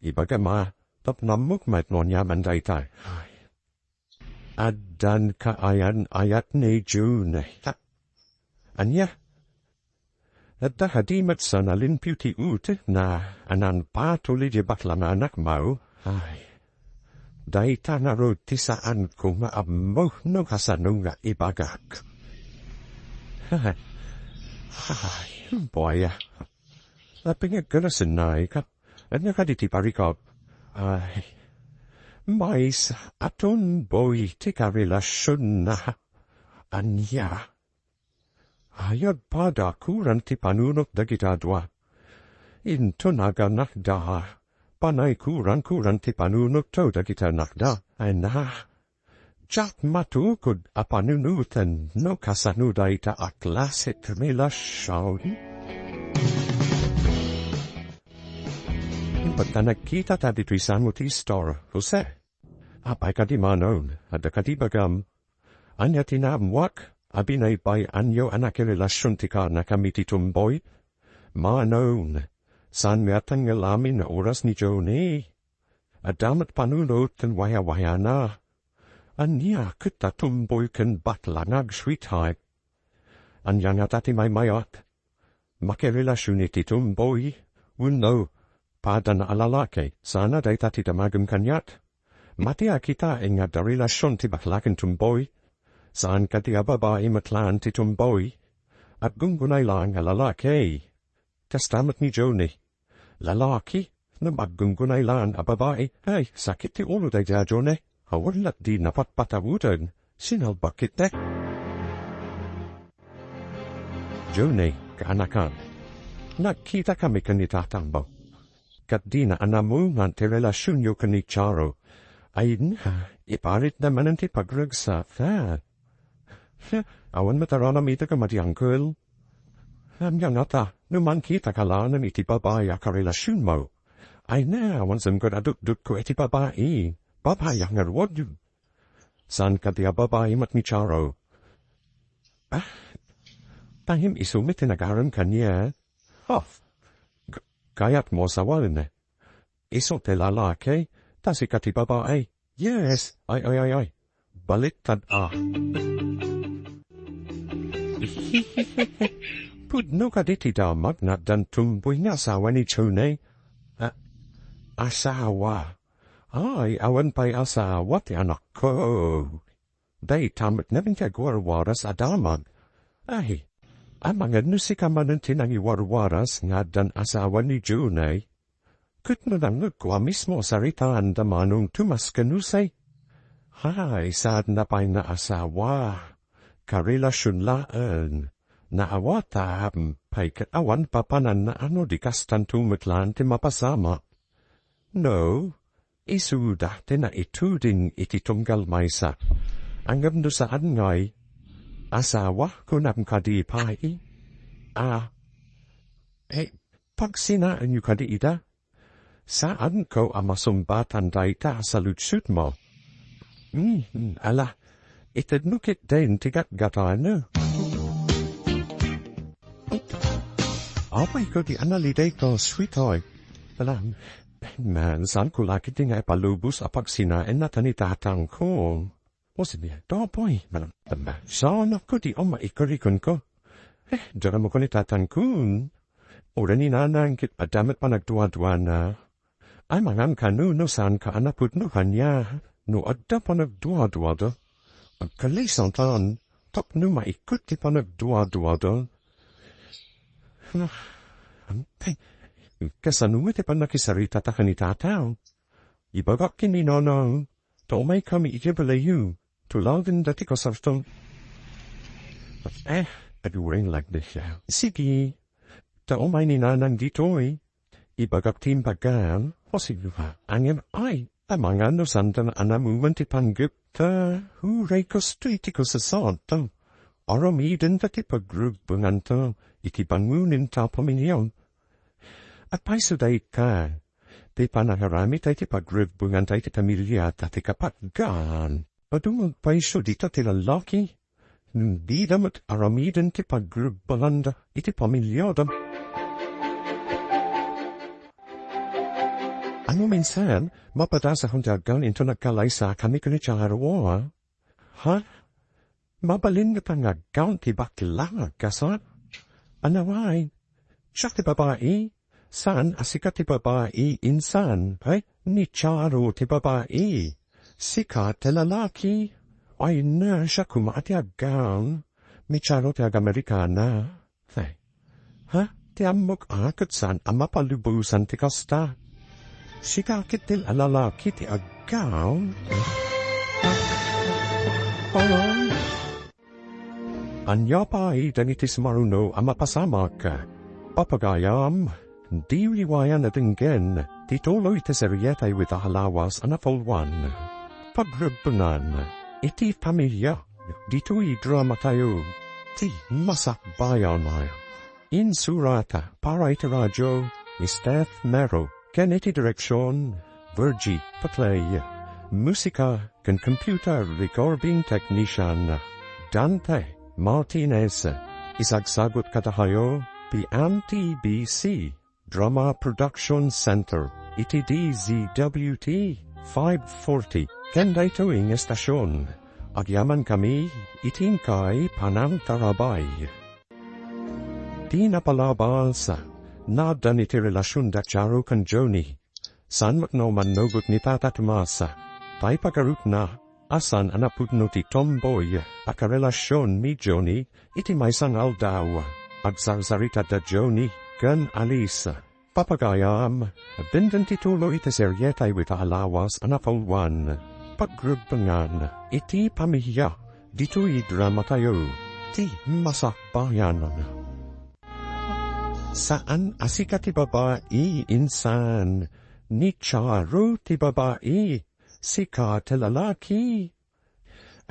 Ibaga ma. Tapnamuk mat nonyaman dayta. Ay. Adan ka ayat ni June. Anya. Adda hadimat sa nalinpiw ti ute na anan patuloy di bakla na anak mo. Ay. Dayta na ro ti saan ko maamo no kasanong nga ibagak. Ay, boya. Lapingag ka na sinay ka. Anya ka di ti parikop. Ay. Mais aton boy ti karelasyon na. Anya. Ayad pa da kuran ti panunok dagitadwa. Into naganak da. Panay kuran ti panunok to dagitanak da. Ay na. Jat matukod a panunutan no kasanuday ta aklasit relasyon. Pagka nagkita ta dito'y mo ti store, Jose. Apay ka di manon, at ka di bagam. Anya tinamwak. Abinay pa'y anyo anak relasyon ti ka na kami ti tumboy. Manon, saan meatang ngalamin na oras ni Joni. Adamat panunot ten waya-waya na. Anya kita tumboy ken batlangag sweetheart. Anya nga tati may mayat. Makirelasyon iti tumboy. Uno, pada na alalake, sana day tati damagam kanyat. Matia kita nga da relasyon ti baklagan tumboy. Saan ka ti babae matlan ti tumboy, at gungunay lang a lalaki. Testamat ni Joni. Lalaki, na maggungunay lang a babae, ay, sakit ti ulo day da Joni. Hawalat di napatpatawutan, sinalbakit de. Joni, kaanakan, nakita kami kanitatambo. Kat di na anamungan ti relasyon yo kani Charo, ay na, iparit naman ti pagragsa, Awan matarana mita ka mati uncle. Yang nata, numan kita kalanan iti babae a karelasyon mo. Ay na, awan sam ko aduk-duk ko iti babae. Babae ang arwad yun. San ka ti a babae mat ni Charo? Tahim isumit tinagaran kanya. Kayat mo sawan. Iso te lalaki, Ta sikat ti babae. Yes. Ay. Baliktad Pudno ka diti damag na dan tumboy nga asawa ni Chone. Asawa. Ay, awan pa'y asawa ti anak ko. Day tamat na rin ka warwaras adamag. Ay, amangad no si kamanan tinang iwarwaras nga dan asawa ni Chone. Kut na lang nagkwa mismo saritaan da manong tumas kanusay. Hay, sad na pa'y na asawa. Karelasyon laan. Naawata pa'y kaawan papanan na ano di kastan tumatlan ti mapasama. No, isuda ti na ituding iti tunggal maysa. Anggam do saan ngay, asawa kunam kadi pa'y. Pagsinaan yu kadi ida, saan ko amasumbatan dayta sa lutsut mo? Ala, itadnukit din tigat gatano. Apay ko di analiday ko, sweetoy. Alam, man, saan ko laki di nga ipalubos apag sinain na tanitatang ko. O siya, dopoy, malam, saan ako di o maikarikon ko. Dara mo ko ni tatangkun. Ura ni nanang kit padamat pa nagduwa-duwa na. Ay mangam kanu no saan ka anaput no kanya. No adda pa nagduwa-duwa do. Ang kalisang tan, tap no maikot di pa nagduwa-duwa do. Kasanunga ti pa nakisarita ta kanitataw. Ibagak kini nono, to may kami ijibalayu, tulawin dati ko sartong. Aduring like this siya. Sige, ta umay ni nanang ditoy, ibagak timbagan, o siluha, angem ay, amangan no sandan anamuman ti panggupta, huray ko streeti ko sa santang. Aramiden dati pagrebbengan ta, iti bangunin ta pamilya. At paisuday ka, di panaharami tayo ti pagrebbengan tayo ti pamilya tati kapatgan. Adumag paiso di ta ti lalaki, nung di damat aramiden ti pagrebbengan da iti pamilya da. Ano minsan, mapadasa kong dagan into nagkalaysa kami kanicharawa. Ha? Mabalin nga pangagaw ti bakla kasat? Anaway, siya ti babae? San asikat ti babae insan? Ay, ni charo ti babae. Sikat ti lalaki? Ay na siya kumati agaw. Mi charo ti ag-Amerikana. Ay, ha? Ti amok akot san amapalubusan ti kasta. Sikakit ti lalaki ti agaw? Alright. Anya pa itangitis maruno amapasamak. Papagayam, di riwayan na tinggen, tituloy te serietay with ahalawas anapolwan. Pagrebbengan, iti pamilya, dito'y drama tayo, ti Masakbayan. Insurata, para iti radyo, Steph Mero, ken iti direksyon, Virgie Patlay. Musika, ken computer recording technician, Dante Martinez, isagsagot katahayo, PMTBC, Drama Production Center, iti DZWT 540, kenday tuwing estasyon, agyaman kami, itingkay panang tarabay. Di napalabas, nadan iti relasyon dakjaro kan Joni, san makno manogot ni tatatmasa, tay pagarut na, asan anapudno ti tomboy, akarelasyon mi Joni, iti may sangal daw, agsarsarita da Joni, gan alis, papagayam, bindan titulo iti seryetay wita alawas anapolwan, pagrebbengan, iti pamilya, dito'y drama tayo, ti Masakbayan. Saan asika ti babae insan, ni charo ti babae, sika ti lalaki.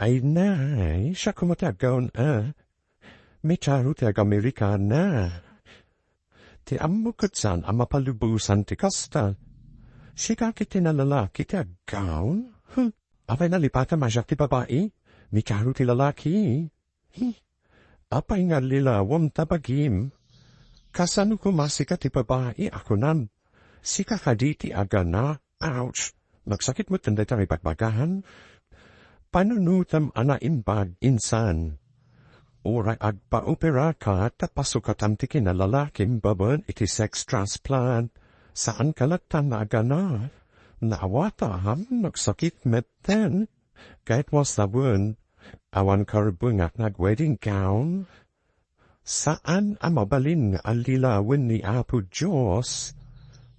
Ay nay, siya kumatagaw may charo ti ag-Amerika na. Ti amukatsan amapalubusan ti kasta. Sika kiti na lalaki ti agaw? Apay nalipata masyak ti babae, may charo ti lalaki. Apay nga lilawam tabagim. Kasano kumasika ti babae ako nan. Sika kaditi aga na, ouch, Nagsakit mo tanday tayo Pagrebbengan. Panunutam ana imbag insan. Oray agpa-opera ka tapasukatam tiki na lalaking baban iti sex transplant. Saan kalatan na agana? Nawata ham nagsakit metten. Kahit was the word, awan karbungak nag-wedding gown. Saan amabalin alilawin ni Apo Diyos?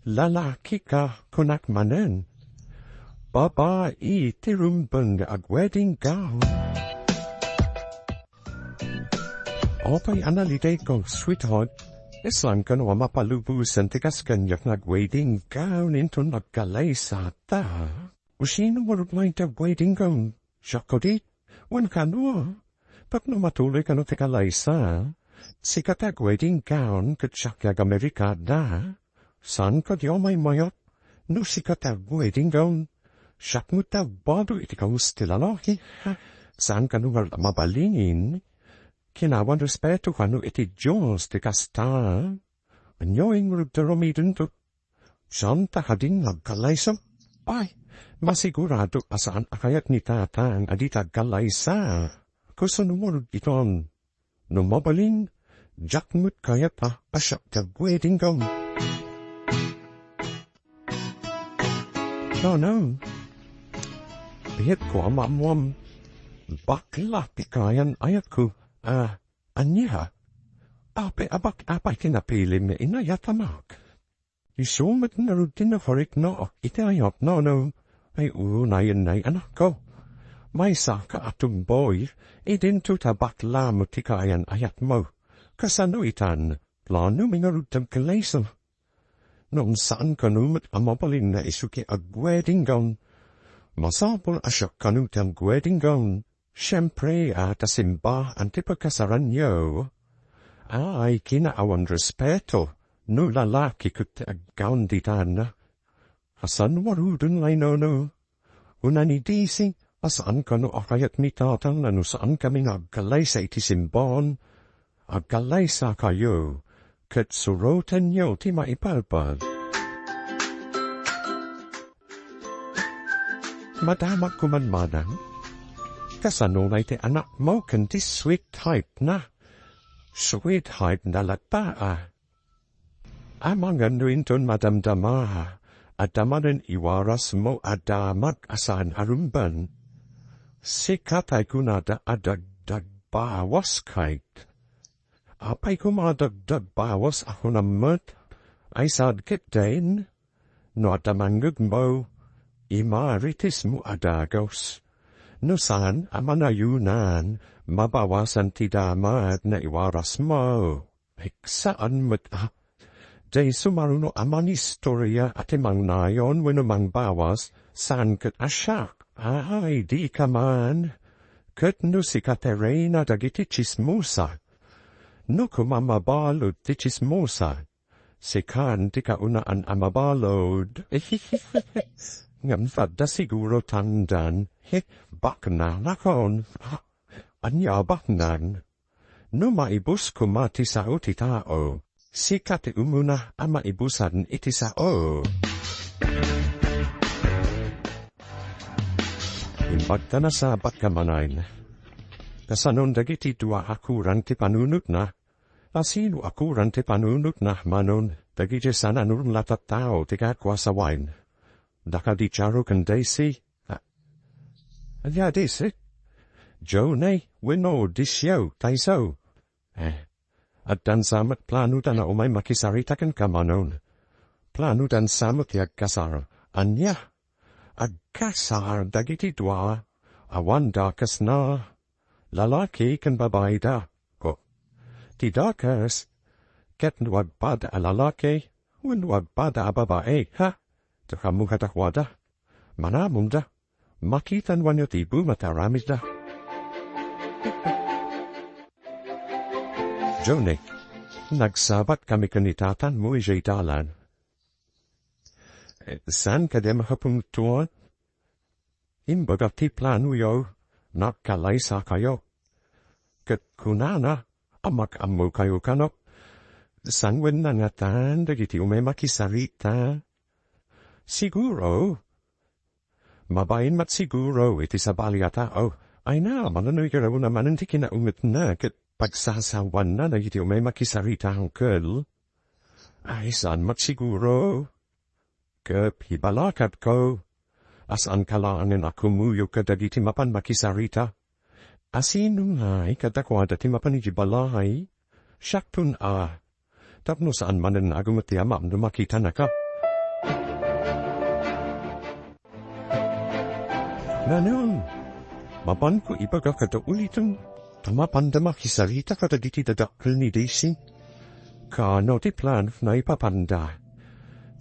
Lalaki ka kunak manen. Babae tirumbang ag-wedding gown. Opay analitay kong sweetheart, isang ka no mapalubusan tikas kanyak nag-wedding gown into nagkalay sa ta. Usino mo rin ta wedding gown? Siya ko dit, wan ka no. Pag no matuloy ka no tikalay sa, sikat ag-wedding gown kat siya Amerika da. San ka diyo may mayot? No sikat ag-wedding gown? Siyak mo ta bado iti kaustilalohi. Saan ka nung mabalingin? Kinawan respeto ka no iti Diyos ti kasta. Anyoing rugdaromidin to. Saan ta kading nagkalaysa? Ay, masigurado asaan akayat ni tatang adita galaysa. Kuso numurog iton. No mabalin, jakmut kayat pa asyak ta wedding gown. No. Bihit ko amamwam. Bakla pikayan ayat ko. Anya. Apay kinapili me inayatamak. Isumat na rutin na farik no. Iti ayat no. Ay unayan na anak ko. May saka atong boy. Idin tuta bakla mo tikayan ayat mo. Kasano itan. Plano mingarutam kalaysan. Noong saan kanumat amapalin na isuki ag-wedding gown. Masapol asyak kanutam wedding gown. Siyempre simba antipagkasaran niyo. Ay kinaawan respeto. No lalaki kut ag-gown ditan. Asan warudun lay no. Una ni disi, asaan ka no akayat mi tatang na no saan kami agkalay sa iti simbon. Agkalay sa kayo. Kat surotan niyo ti maipalpad. Madamak kumanmadang, kasanunay ti anak mo kanti sweet type na. Sweet type na lata. Amangan rin ton madamdama, adamanan iwaras mo adamak asan arumban. Sikatay kunada adagdag bawas kahit. Apay kumadagdag bawas ako namat, ay sadkit din. No adamangag mo, imaritis mo adagos. No saan amanayunan, mabawasan ti damad na iwaras mo. Saan mo't day sumaruno aman istorya at imang nayon wano mang bawas, saan kat asyak. Ay, di ka man. Kat no si Katerina dagiti chismosa. No kumamabalod ti chismosa. Si kan ti kaunaan amabalod. Ngam fadda siguro tandan. Baknan akon. Anya baknan. No maibus kumati sao ti tao. Si kati umuna ama ibusan iti sao. Imbagta na sa batkamanain. Kasanon dagiti dua akuran ti panunot na. Asino akuran ti panunot na manon. Dagiti sana nurun latat tao ti kakwasawain. Daka di charo kan daisy. Adya daisy. Joe nay, wino disyo, taiso. At dan samat planutan na umay makisaritakan ka manon. Planutan samat ti agkasar. Anya. Agkasar dagiti dua, awan dakas na, lalaki kan babae da, ko. Ti dakas, ket wagbada a lalaki, wen wagbada a babae, ha? Takamuhatakwada, manamunda, makitan wanyo ti bumataramid da. Jone, nagsabat kami kanitatan mo ijay dalan. San kadem hapung tuan? Imbaga ti planu yo, nakalay sa kayo. Kat kunana, amak amu kayo kanok. Sangwen na ngatan, dagiti umay makisarita. Siguro, Mabain mat siguro iti sabali a tao. Ay na, mananoy karaw naman ang tikinaungat na kat pagsasawan na iti umay makisarita ang kel. Ay saan mat siguro? Kap hibalakat ko. Asan kalaangan ako muyo kadagiti mapan makisarita? Asino nga kadakwada ti mapan iti balay? Syaktun tapno saan manan agumati amam no makita na ka? Nanon, mapan ko ibaga kada ulitan, tamapan da makisarita kada diti dadakil ni Daisy. Kano ti plan na ipapanda.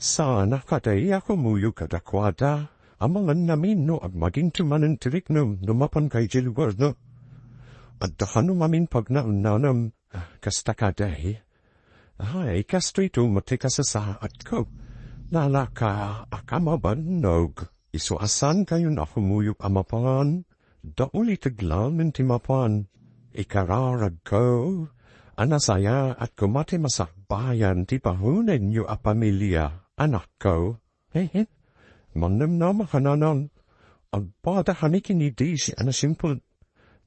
Sana kaday ako muyo kadakwada, amangan namin no ag maging tumanan tirik no mapan kay Jilwardo. At dahano mamin pag naunanam, kasta kaday. Ay, kasto'y tumati ka sa saat ko. Lalaka, akamaban nog. Iso asan kayo na humuyok amapan? Dauli taglan ng timapan. Ikararag ko. Anasaya at kumati masakbayan ti pahunan niyo a pamilya. Anak ko. Manam na makananan. Ang padahanikin ni Daisy simple.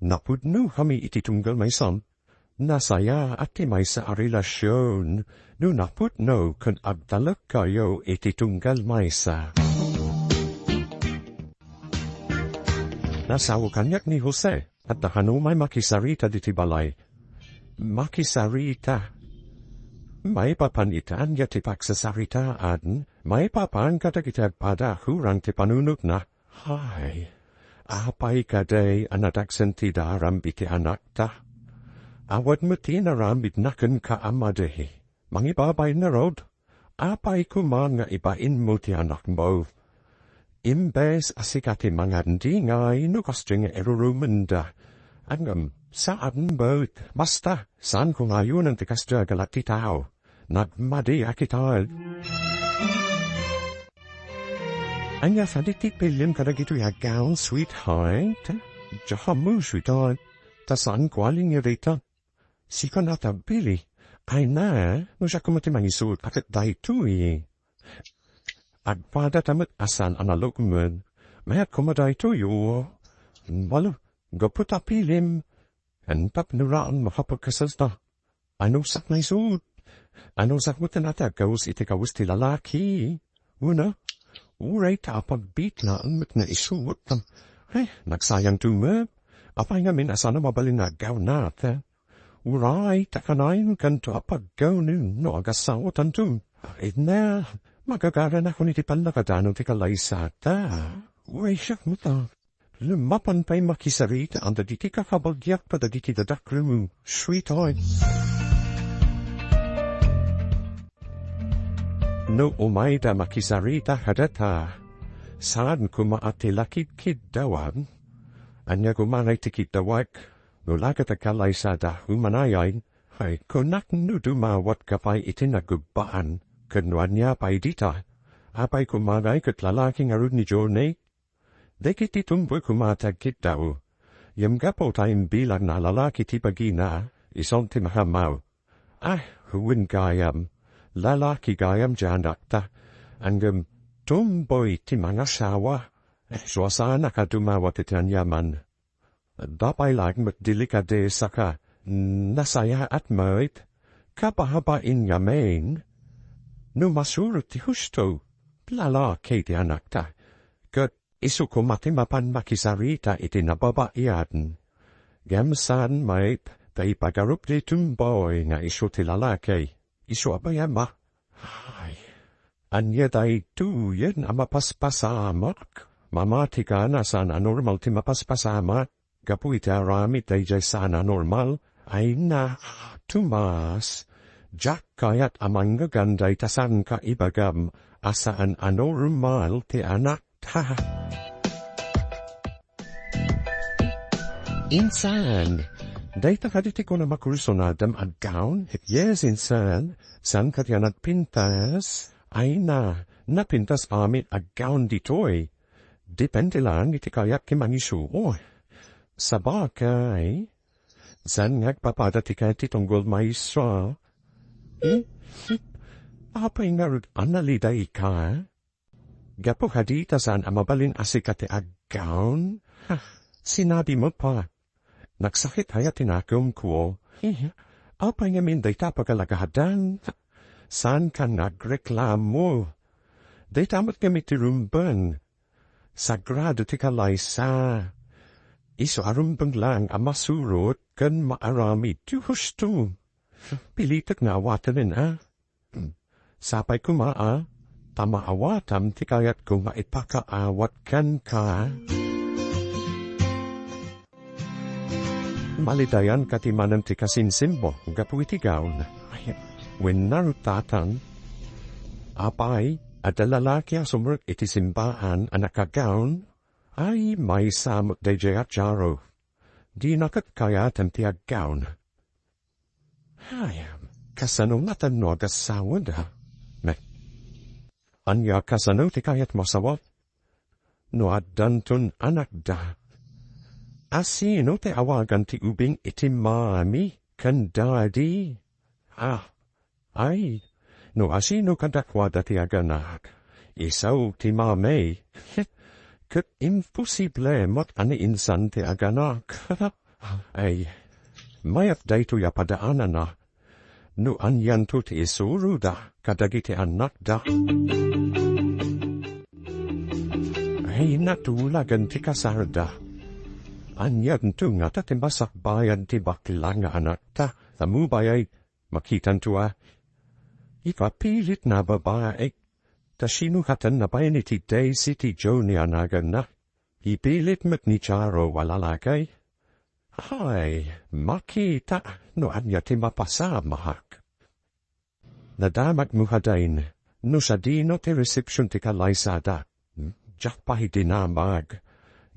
Napudno kami ititunggal may son. Nasaya at timay sa relasyon. No napudno kun agdalak kayo ititunggal may sa. Nasawo kanyak ni Jose at dahano may makisarita diti balay. Makisarita. May papanitan ya ti pagsasaritaan, may papan katagitag pada hurang ti panunok na. Hay, apay kaday anadak sentida rambiti anak ta. Awad muti na rambit nakan ka amadehi. Mangibabay na rod, apay kumang nga ibain mo ti anak mo. Imbes asikati mga ndingay no kostring erurumenda. Angam, saan boat, basta, saan kung ayun ang tikastra galati tao. Nagmadi akital. Anya saditi pilin kadagito yagaw, sweetheart. Jahamu, sweetheart. Tasan kwaling irita. Sika natabili. Ay na, no siya kumati mangisud akat daitui. Agpada tamat asan analogmen. Mayat kumaday tuyo. Walo, gaputa pilim. Entap nuraan makapagkasas na. Ano sak na isud? Ano sak mo tanata gaus iti gaus ti lalaki? Una, uray tapagbeat na ang mat na isuot tam. Nagsayang tumab. Apay ngamin asana mabalin na gaw nata. Uray takanayin kanto apaggaw no agasawot antum. Na, magagaran ako ni ti palakadano ti kalaysata. Uray siyak mo ta. Lumapan pa'y makisarita anda di ti kakabagyak pa da di ti dadaklo mo. Sweetheart. No umay da makisarita hadata. Saan kumaati lakid-kid dawan? Anya kumanay ti kidawak. No lagat a kalaysada humanayay. Ay kunak no dumawat kapay itinagubaan. Kunwan niya pa'y dita. Apay kumanay kat lalaking arud ni Journey. Dekit itumboy kumatagkit daw. Yam gapo tayong bilang na lalaki ti pagina, isang ti mahamaw. Huwin gayam. Lalaki gayam janak ta. Anggam tumboy ti mga sawa. So saan nakadumawat iti yaman. Dapay lang magdelikade saka nasaya at moit. Kapahabain ngamen. No masurot ti husto. Lalaki ti anak ta. Kat isu kumati mapan makisarita iti nababaian. Gamsan may tay pagarup di tumboy nga isu ti lalaki. Isu abayama. Ay, anya day tuyen ang mapaspasamak. Mamati ka na sana normal ti mapaspasamak. Gapu iti aramit day jay sana normal. Ay na, tumas. Jack kayat amang gaganday tasan ka ibagam. Asaan anormal ti anak ta. Insan, dayta kaditi ko na makursunadam at gown, yes insan, san katyan at pintas, ay na, napintas amin at gown ditoy, depende lang iti kayak kimangisu, sabakay, san ngagpapada ti kaya titunggal maiswa, apay nga rud analiday ka, Gapo hadita saan amabalin asikate aggaon? Sinabi mo pa. Nagsakit haya tinakom ko. Apa nga min data pagalagahadan? Saan ka nagreklamo? Data mo't kami tirumban. Sagrado ti kalaysa. Iso arumbang lang amasurot kan maarami ti husto. Pilitak na awatanin Sapay kumaa, tamaawatam ti kayat ko nga ipakaawat kan ka. Malidayan katimanan ti kasinsimbo, gapuitigaon. When narutatan, apay, at lalaki asumrek iti simbahan anakagaon, ay may samot deje at jaro. Di nakat kayatan ti aggaon. Ay, kasano natanod asawad Anya kasano ti kayat masawat? No adantun anak da. Asino te awagan ti ubing iti mami kan dadi? Ay, no asino kadakwada ti aganak. Isaw ti mami. Kat imposible mot ani insan ti aganak. Ay, mayat dayto ya padaanan na. No anyan to ti isuru da, kadagiti anak da. Ay natulagan ti kasarda. Anyan to nga ta ti masakbayan ti baklang anak ta. Tamubay ay makitan to Ikapilit na babae. Ta sinukatan na bayan iti Daisy ti Joni anagan na. Ipilit mat ni Charo walalakay. Ay, makita, no anya ti mapasamahak. Nadamat muhadain, no sa dino ti reception ti kalaysada. Jak pahi dinamag.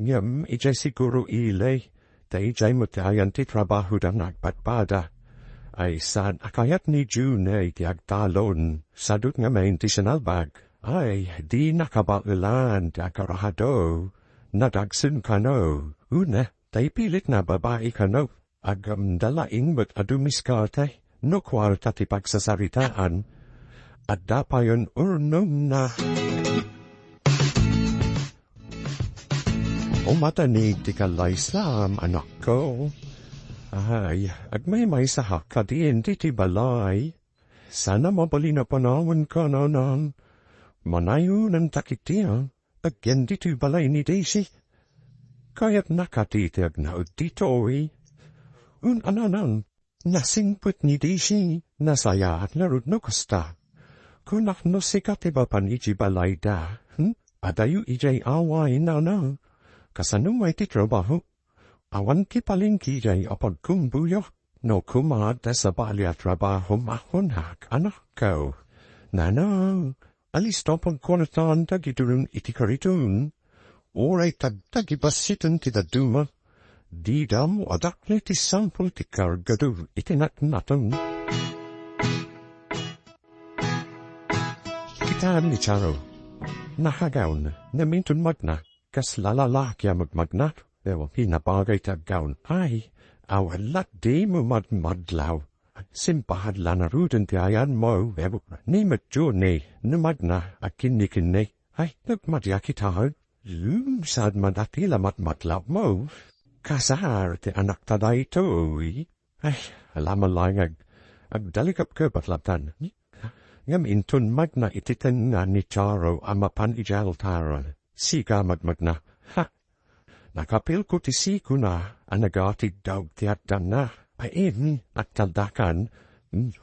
Ngam, ijay siguro ilay, ta ijay mo ti ayan ti trabaho da nagbatbada. Ay sad akayat ni June ti agtalon, sadut nga main ti sinalbag. Ay, di nakabailan ti akarahado, nadagsin kano, una. Tay pilit na babae ka no, agam dalaing mat adumiskarte, no kwarta ti pagsasaritaan, at dapayon urnong na. Umatanig ti kalaysam, anak ko. Ay, agmay sahak ka diin ti balay. Sana mabali na panawan ka na nang manayo ng takitian, agyan di ti balay ni Daisy. Kaya't nakatitig na uditoy. Ananan, nasingput ni Daisy, nasaya at narud no kasta. Kunak no sikat iba pan iji balay da, adayu ijay away na. Kasanong may ti trabaho. Awan ki paling kijay apag kumbuyo, no kumad da sa balya trabaho mahunhak anak ko. Nano, alis topag konatan tagidurun itikaritun. Oray tagtagibasitan ti da duma, di dam adakli ti sampul ti kargadu itinatnatan. Kitaan ni Charo, nahagawn, namintun magna, kas lalalakya magmagnat, ewa pinabagay taggawn, ay, awalat di mo madlaw. Simpahad lanarudan ti ayan mo, ewa, ni matjone, numagna, akinikinne, ay, nagmadyakitahad. Sad madatila matmatlaw mo. Kasar ti anak taday to. Ay, alaman lang agdalikap ka batlatan. Ngam intun magna ititan nga ni Charo amapan ijal taron. Sika magmagna. Nakapil ko ti siku na anagati daw ti atdan na. Ay nagtaldakan.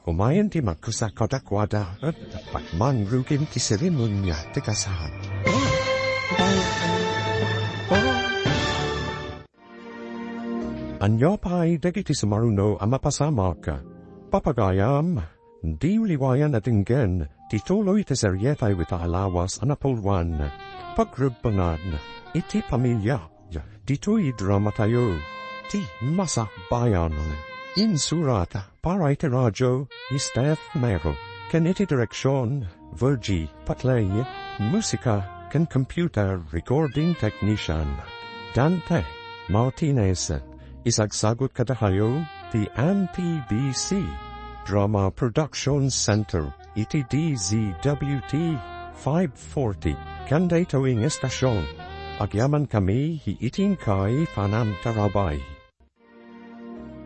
Humayan ti magkusakadakwada. At patmangrugin ti sirimunya ti kasar. Anyo pa'y dagiti sumaruno ang mapasamak. Papagayam, di uliwayan at inggen, tituloy ti seryetay wita alawas anapulwan. Pagrebbengan, iti pamilya, dito'y drama tayo, ti Masakbayan. Insurata, para iti radyo, ni Steph Mero, ken iti direksyon, Virgie Patlay, musika, ken computer recording technician, Dante Martinez. Isagsagot kadahayo, the MPBC Drama Production Center, iti DZWT, 5:40, kanday tawing estasyon. Agyaman kami hiiting kay Panam Tarabay.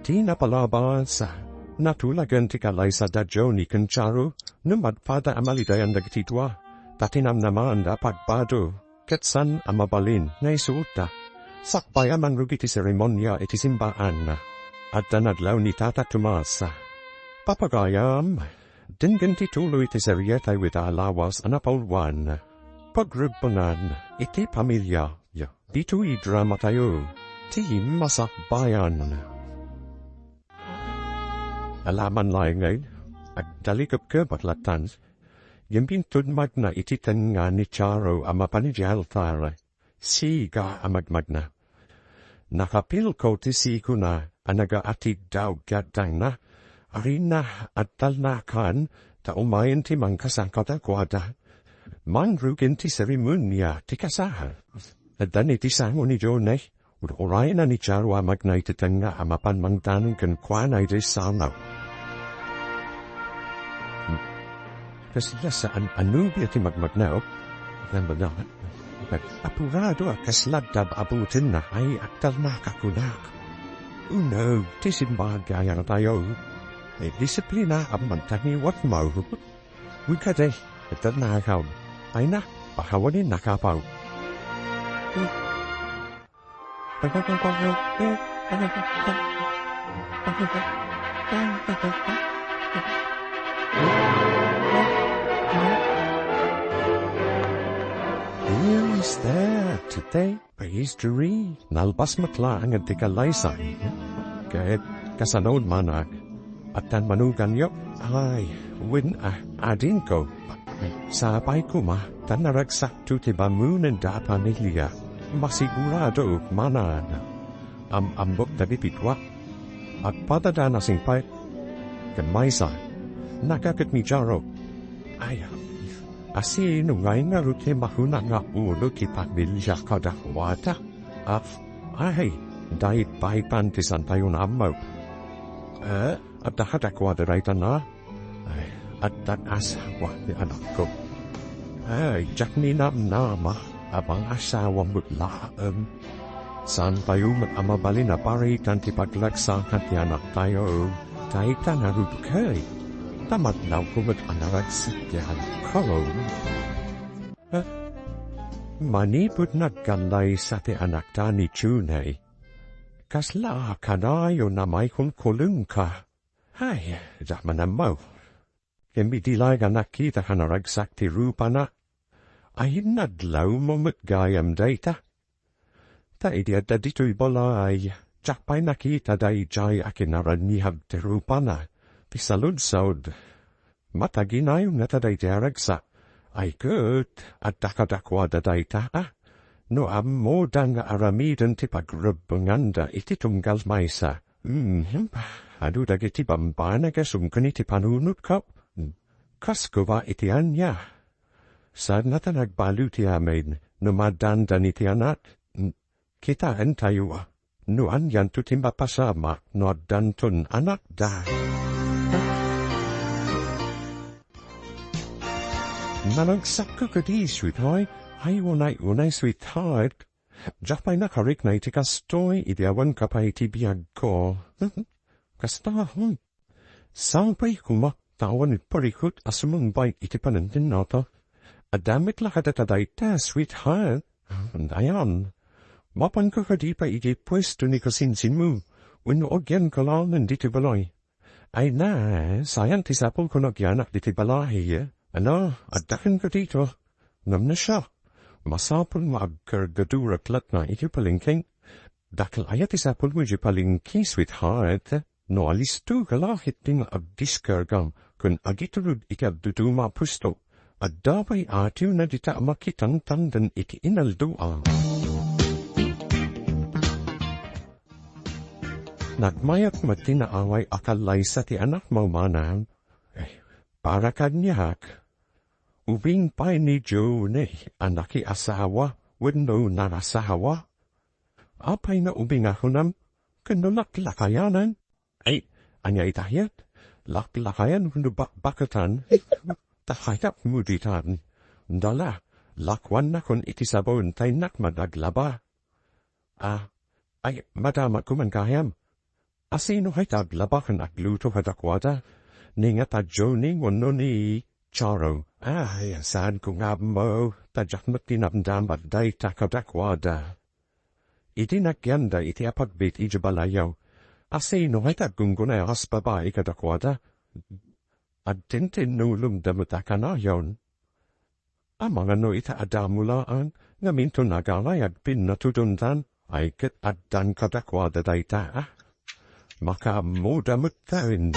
Tinapalaba sa natulagan tikalay sa dadyo ni Kancharo, numadpada amalidayan nagtitwa, tatinam naman dapat bado, ketsan amabalin, ngay suuta. Sakbayan man rugiti seremonya itisimbaan na, at danadlaw ni Tata Tomasa. Papagayam, dinganti tuloy iti serietay with alawas anapolwan. Pagrebbengan, iti Pamilya, dito drama tayo, ti Masakbayan. Alaman laing ngayon, at dalikap ka batlatan, yimpintod magna iti tenga ni Charo amapanijal tara, siga amagmagna. Nakapil ko ti siku na, anaga atid daw gatang na, arina at talnakan, ta umayan ti mangkasangkata kwada. Manrugin ti seremonya ti kasaha. At dan iti sango ni Jonay, urayan na ni Charo amagna iti tenga amapan mangtanong kan kwanay di sanaw. Kasi sa anubi iti magmagnaw, namanahan, apurado kaslagdab abutin na ay aktal nakakunak. Uno, tisimbagaya na tayo. May disiplina amantani wat mo. Wikade, ito nakakaw. Ay na, pahawanin nakapaw. Here is there today by history, nalbas matlang at tikalaysay. Kahit kasanod manak, at tan manugan yok, ay, win adin ko. Sabay ko ma, tan naragsak to tiba munan da Pamilya, masigurado manan. Ambok tabi pitwa, at padada na singpay, kan maysa, nakakat mi jaro. Ay, asi nungay nga rute mahuna nga ulo ki Pagrebbengan kada wata. Ay, dahit paipan ti santayon amaw. At dahat ako adaraytan na. Ay, at dat asawa ni anak ko. Ay, jak ni nama, abang asawa mutlaam. San tayo mag-amabali na paritan ti paglagsakan ti anak tayo. Dahit na narudukay. Tamat daw ko mag-anaragsit ti anak ko. Manipod nagganday sa ti anak ta ni Chunay. Kasla kanayo na may kung kulung ka. Ay, daman na mo. Kemi dilay ka nakita ka naragsak ti rupa na. Ay nadlaw mo magayam dayta. Ta idiad da dito'y balay. Jakpay nakita day jay akinaranihav ti rupa na. Ti saludsod. Mataginayo na ta day ti aragsak. Ay good, at dakadakwa da dayta no amodang aramidan ti Pagrebbengan da iti tunggal maysa. Adu dagiti bambana kasungkani ti panunut ko. Kaskova iti anya. Sad na ta nagbalu ti amin, no madandan iti anak. Kitaan tayo, no anyan tu timba pasama, no dantun anak da. Nalagsak ko kadi, sweetheart. Ay unay, sweetheart. Japay nakarik na iti kastoy, ideawan ka pa iti biyag ko. Kasta, Sampay kumaktawan it parikot asumumbay iti panantin nata. Adamit lahat at adayta, sweetheart. Dayan. Mapan ka kadi pa iti pwesto ni kasinsin mo. Wino ogyan ka lang nanditi balay. Ay na, sayang tisapol ko nagyanak diti balay. Ano, adakin ka dito. Ngam na siya. Masapol magkargadura plat na iti palingking. Dakil ayat isapol mo iti palingking, sweetheart. No alisto kalahit ting agdiskargam kun agiturud ikabduduma pusto. At dabay atiu na dita makitang tandan iti inalduan. Nagmayak matinaaway akalay sa ti anak mo manang. Para kanyak. Ubing pa'y ni Jone, anaki asawa, wendo narasawa. Apay na ubing ako nam, kanulaklakayanan. Ay, anya itahiyat, laklakayan wendo bakatan, tahayap muditan. Dala, lakwan na kun itisabon tay nakman aglaba. Ay, madama kuman kayam. Asino hay taglaba kan agluto kadakwada. Ninga ta joning wano ni Charo. Ay, saan kung mo, tajak matinamdam at day takadakwada. Iti nagyanda iti apagbit ijabalayaw. Asino hay tagungunay as babae kadakwada. At tintinulong damutaka na yon. Amang ano ita adamulaan, nga minto nagalay at pinatudundan, ay kat adan kadakwada dayta. Maka modamut tawin.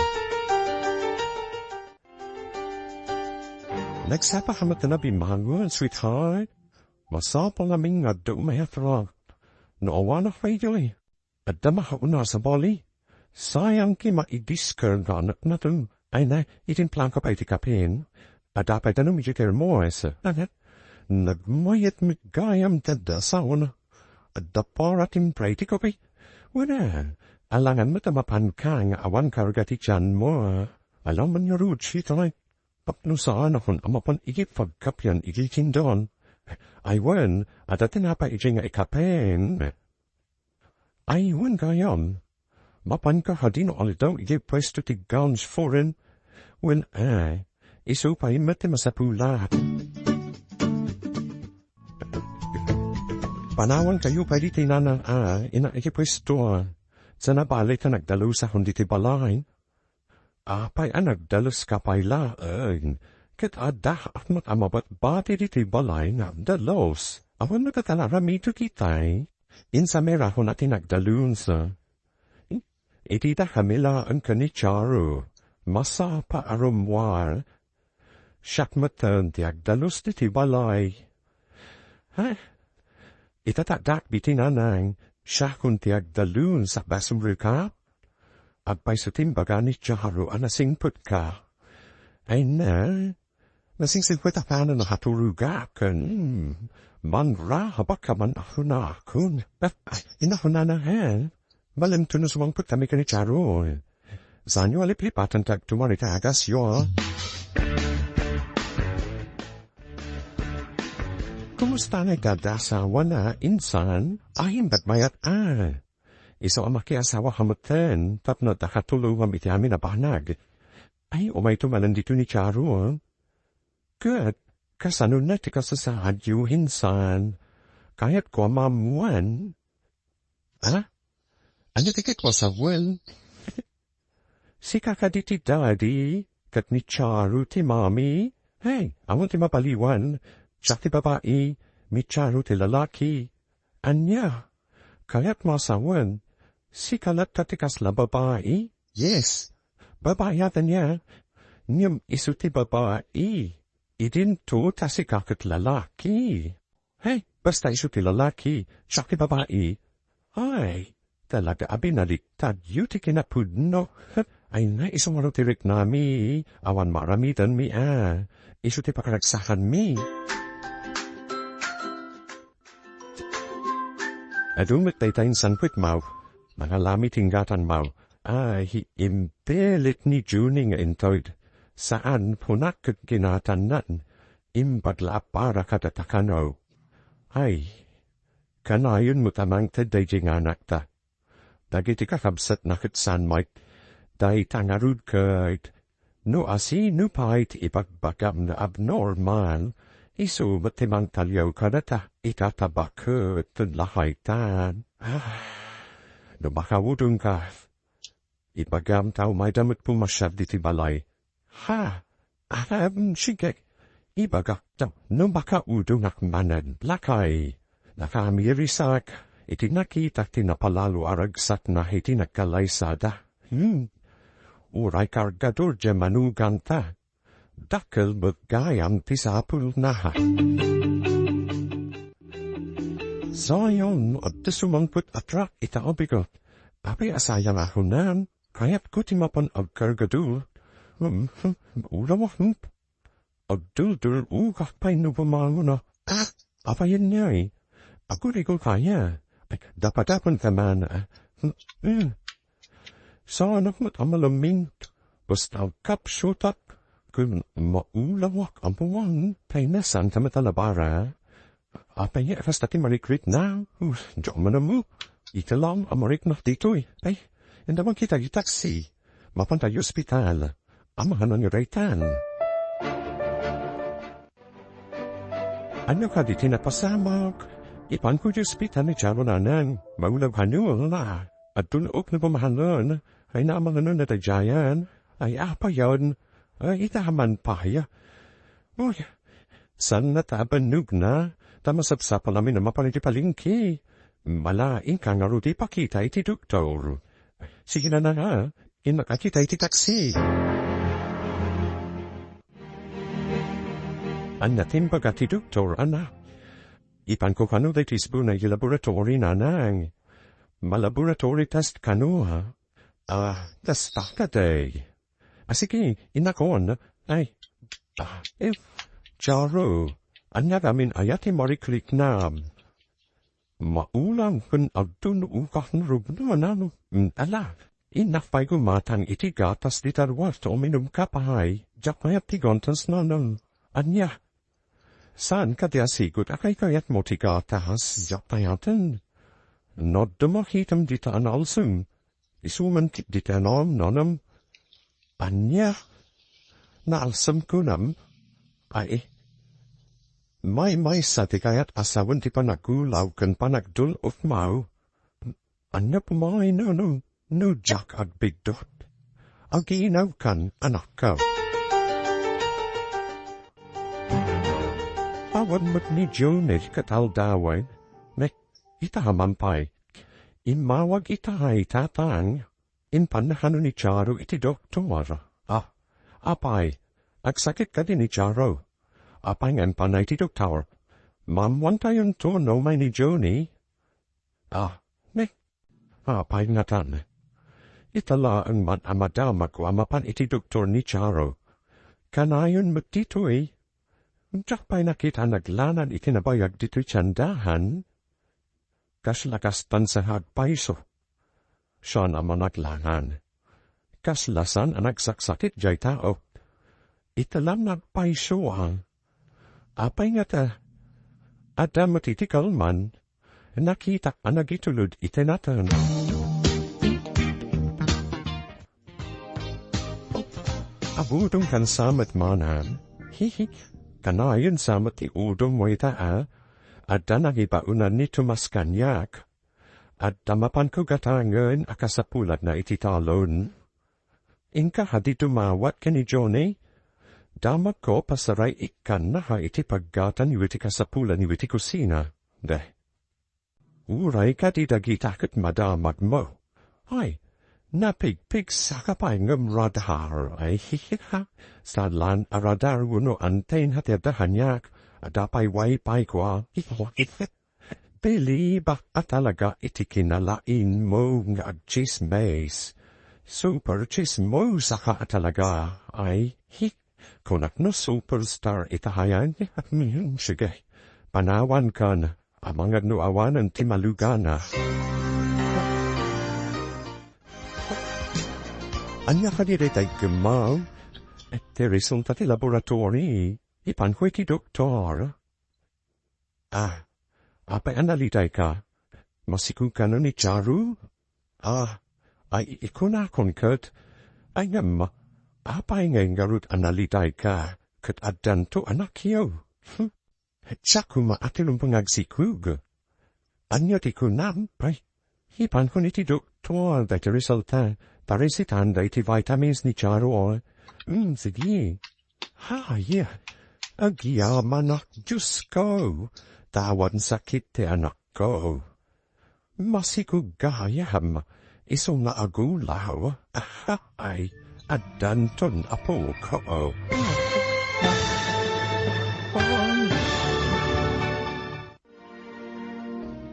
Nagsapakamat na bimangon, sweetheart. Masapal naming nga dumayatrang. Noowanak pa ijoy. At damahauna sa bali. Sayang ki maidisker nga anak na to. Ay na, itin plan ko pa iti kapin. At dapat na numijikir mo esa. Nangat, nagmayat migayam dadasawan. At daparat imprati ko pa. Wala, alangan mo tamapan ka nga awan karagati dyan mo. Alam man yung root sheet ay. Papnusaan akong amapan igip pagkapyan igikindon. Ay wen, at atinapa iji nga ikapin. Ay wen gayam. Mapan ka hadino alidaw igip pwesto ti gowns foreign. Wen iso pa imete masapulat. Panawan kayo pa di tinanang ina igip pwesto. Sana balik na nagdalo sa kundi ti balain. Apay nagdalos kapay laeng. Ket adah at matamabat bati di ti balay nga dalos. Awan nagkatalara mito kitay. Insa mera ko natin nagdalun sa. Iti da kamila ang kanicharo. Masa pa arumwar. Siyak matan ti agdalos di ti balay. Itatadak biti nanang. Siya kun ti agdalun sa basumruka. Agpay sa timbaga ni Charo anasingput ka. Ay na, nasingsingput apana na haturuga kan. Manra habak ka man ako na akun. Inahuna na han. Malim tunuswang put kami ka ni Charo. Zanyo aliplipatan tag tumarita agas yo. Kumusta na dadasawa na insan? Ahim bat mayat Iso ang makiasawa hamutin, tapno nakatulong ang iti amin na banag. Ay, umay tumalan dito ni Charo. Good, kasano na tika sa sadyo hinsan. Kaya't ko mamuan. Ano tika ko sa well? Si kakaditi daddy, kat ni Charo ti mami. Hey, awon ti mapaliwan. Siya ti babae, mi Charo ti lalaki. Anya, kaya't masawan. Si kalat tatikas la babae? Yes. Babae yata niya. Niyam isu ti babae. Idin to tasi kakat lalaki. Hey, basta isu ti lalaki. Siya ti babae. Ay, talaga abinaliktad yu ti kinapudno. Ay na isu marutirik nami. Awan maramitan mi Isu ti pakaragsakan mi. Adumit taytayin sanpit mau. Mga lami tinggatan mau, impelit ni Juning intoid. Saan punak ginatanan, imbadla para katatakano. Ay, kanayon mo tamang tadayjing anak ta. Dagiti kakabsat nakitsan might, day tangarud kait. No asi no pait ipagbagam na abnormal, iso matimang talyaw kanata, itatabakot tudlahaitan. No makawudong ka. Ipagam tao may damit pumasyad diti balay. Sige. Ibagak tao, no makaudong akmanan, lakay. Nakamirisak, iti nakita tinapalalo aragsat na iti nagkalaysada. Uray kargador dya manugang ta. Dakil magayam ti sapul na. Sayon, at sumangput atrak itaobigot. Api asayang ahunan, kaya't kutimapan agkargadul. Ula mo, agdul-dul ugak pa'y nupamango na. Apayin niya eh. Ako rigol kaya. Dapat-dapan ka man. Saan mo't amalaming. Basta kapsutak. Kun maulawak ang puwang, painesan tamatalabara. Apay niya kas dati marikrit na. Diyan mo na mo. Ita lang amarik na dito'y. Ay, hindi man kita taxi. Mapantay ospital. Amahan ang raytan. Ano ka di tinapasamak? Ipan ko di ospital ni Charo nanan. Maulaw hanul na. At tunok na bumahanon. Ay naamang ano na tajayan. Ay apa yun? Ay itahaman pa ya. Uy, san na tabanug na? Tamasapsapal namin na mapanitipalingki. Malaing kang aruti pakita iti doktor. Sige na nga, inakakita iti taksi. Anatin baga ti doktor, anak. Ipan ko kanu da tisbo na laboratory nanang. Malaboratory test kanu ha. Das taka day. Sige, inakon. Ay, Charo. Anya gamin ayati mariklik na. Maulang kun agdun ukak na rubno anano. Ala, inafay ko matang iti gatas di tarwas o minum kapahay. Jak mayat ti gontas na nun. Anya, saan ka di asigot akay kayat mo ti gatas jak mayatan? Nod dumakitam di taan alsum. Isuman ti di tanom nonam. Anya, naalsam ko nam. Ay, may sa ti kayat asawan ti panagulaw kan panagdul of mau. Anya pumay no jak ag bigdot. Ag iinaw kan anak ka. Awan mat ni Jonet kataldaway. Mek itahamampay. Imawag itahay tatang. Inpanahan ni Charo iti doktor. Apay. Agsakit ka din ni Charo. Apay ngan panay ti doktor. Mamwantayon to no may ni Joni. Apay nga tan. Itala ang amadama ko amapan iti doktor ni Charo. Kanayon matitoy. Jakpay nakita naglanan iti nabayag dito'y tsandahan. Kaslakastan sa hagpaiso. Siya naman naglangan. Kaslasan ang nagsaksakit jay tao. Italam nagpaiso ang. Apay nga ta. Ada matitikal man. Nakita ang nagitulod itinatan. Abudong kan samat manan. Hihi. Kanayon samat ti udong mo itaa. Ada nagibaunan ni Tomas Kanyak. At damapan ko gatangan akasapulat na ititalon. Inka hadi tumawat ka ni Johnny. Dama ko pasaray ikan na ha iti paggatan yu iti kasapulan yu iti kusina. Deh. Uray ka di dagitakot madamag mo. Ay, napigpig sakapay ngam radar. Ay hihiha. Sadlan a radar uno antain hati adahanyak. Adapay waypay kwa. Ikit. Bili ba atalaga iti kinalain mo nga chismes. Super chismo saka atalaga. Ay hik. Kunak no superstar itahayan. Sige. Panawan kan. Amang no awanan timalugana. Anya ka dire tay gemaw. Resulta ti laboratory. Ipan ko iti doktor. Apay analitay ka? Masiku ka no ni Charu? Ay ikunakon kat. Ay ngam, apay ngay ngarut analitay ka. Kat adanto anak yaw. Tsaku maatilong pangagsikug. Anya ti kunam, pay. Ipan ko iti doktor da ti resulta. Parisitan da iti vitamins ni Charu. Sige. Yeah. Agyaman anak, Diyos ko. Tawan sakit ti anak ko. Masiku gayam. Isong na agulaw. Ay, adanton apo ko.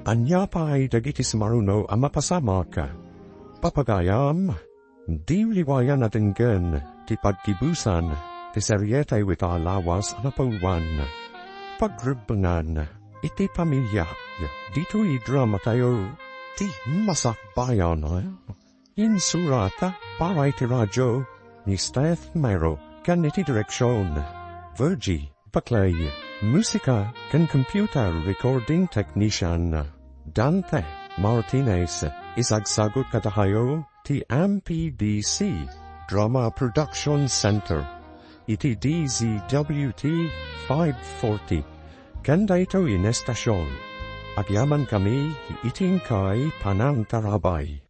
Anya pa'y dagitis maruno ang mapasama ka. Papagayam, di liwayan natin gen, ti pagkibusan, ti seryetay wita lawas na pawan. Pagrebbengan, iti pamilya, dito drama tayo, ti Masakbayan. Insurata, para iti radyo, ni Steph Mero, kan iti direksyon. Virgie, Baklay, Musika, kan computer recording technician. Dante Martinez, isagsagot katahayo, ti MPDC, Drama Production Center. Iti DZWT 540. Kanda ito inestasyon. Agyaman kami, iting kay panantarabay.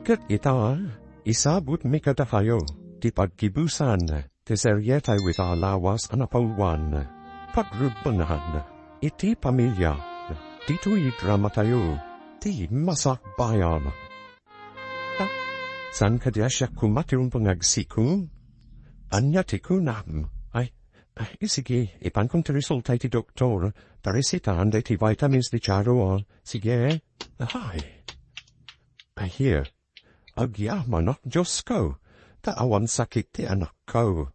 Kat ita, isabot mi katahayo, ti pagkibusan, ti seryetay with alawas anapawan. Pagrebbengan, iti pamilya, dito'y drama tayo, ti Masakbayan. San kadya siya kumatirong pangagsiku? Anya ti kunam, sige, ipan kong ti resulta ti doktor, parisitaan ti vitamins di charo, sige, here, agyaman ak Diyos ko, taawan sakit ti anak ko.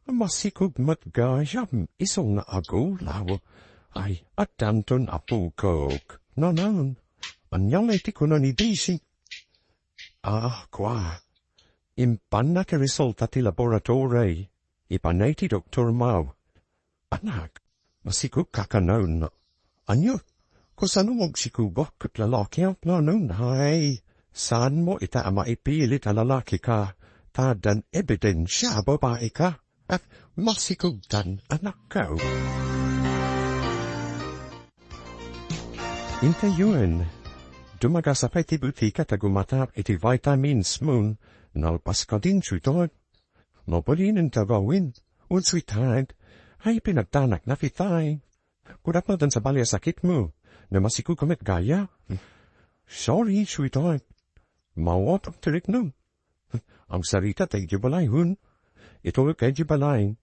Masikog matgayam, isong na agulaw, at danton apo kok, nanan, anyang ti kunan ni Daisy. Kwa, impan na ki resulta ti laboratory, ipanay ti Dr. Mau. Anak, masikog kakanaon na. Anyo, kusano mong sikubok kat lalaki ang planon, saan mo ita ama ipilit a lalaki ka, tadan ebidensya babae ka, at masikog dan anak ko. Intayuan, dumagasapay ti butika tagumatap iti vitamins moon, nalpas ka din suitod. Nopolinin tagawin, unswitad, ay pinagtanak na fitay. Kudat mo dan sa balya sakit mo, na masiku kumit gaya. Sorry, sweetheart. Mawat ang tirik nun. Ang sarita tayo jibalay hun. Ito kay jibalay.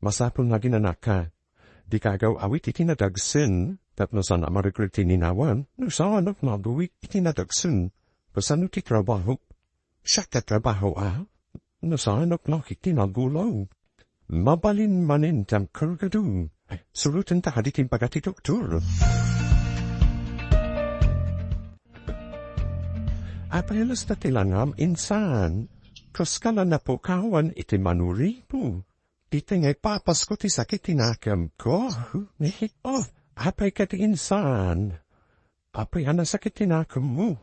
Masapong nga ginanak ka. Di kagaw awit itinadagsin, tapno sana marigretin ninawan, no saan ak naduwit itinadagsin. Kasano ti trabaho? Siya ka trabaho no saan ak nakitinagulo. Mabalin manin tam kargadu. Surutan ta haditin pagati doktor. Apelas na tilangam insan. Kaskala na po kawan iti manuri po. Titingay papas ko ti sakit tinakam ko. Apay ka ti insan. Apay ana sakit tinakam mo.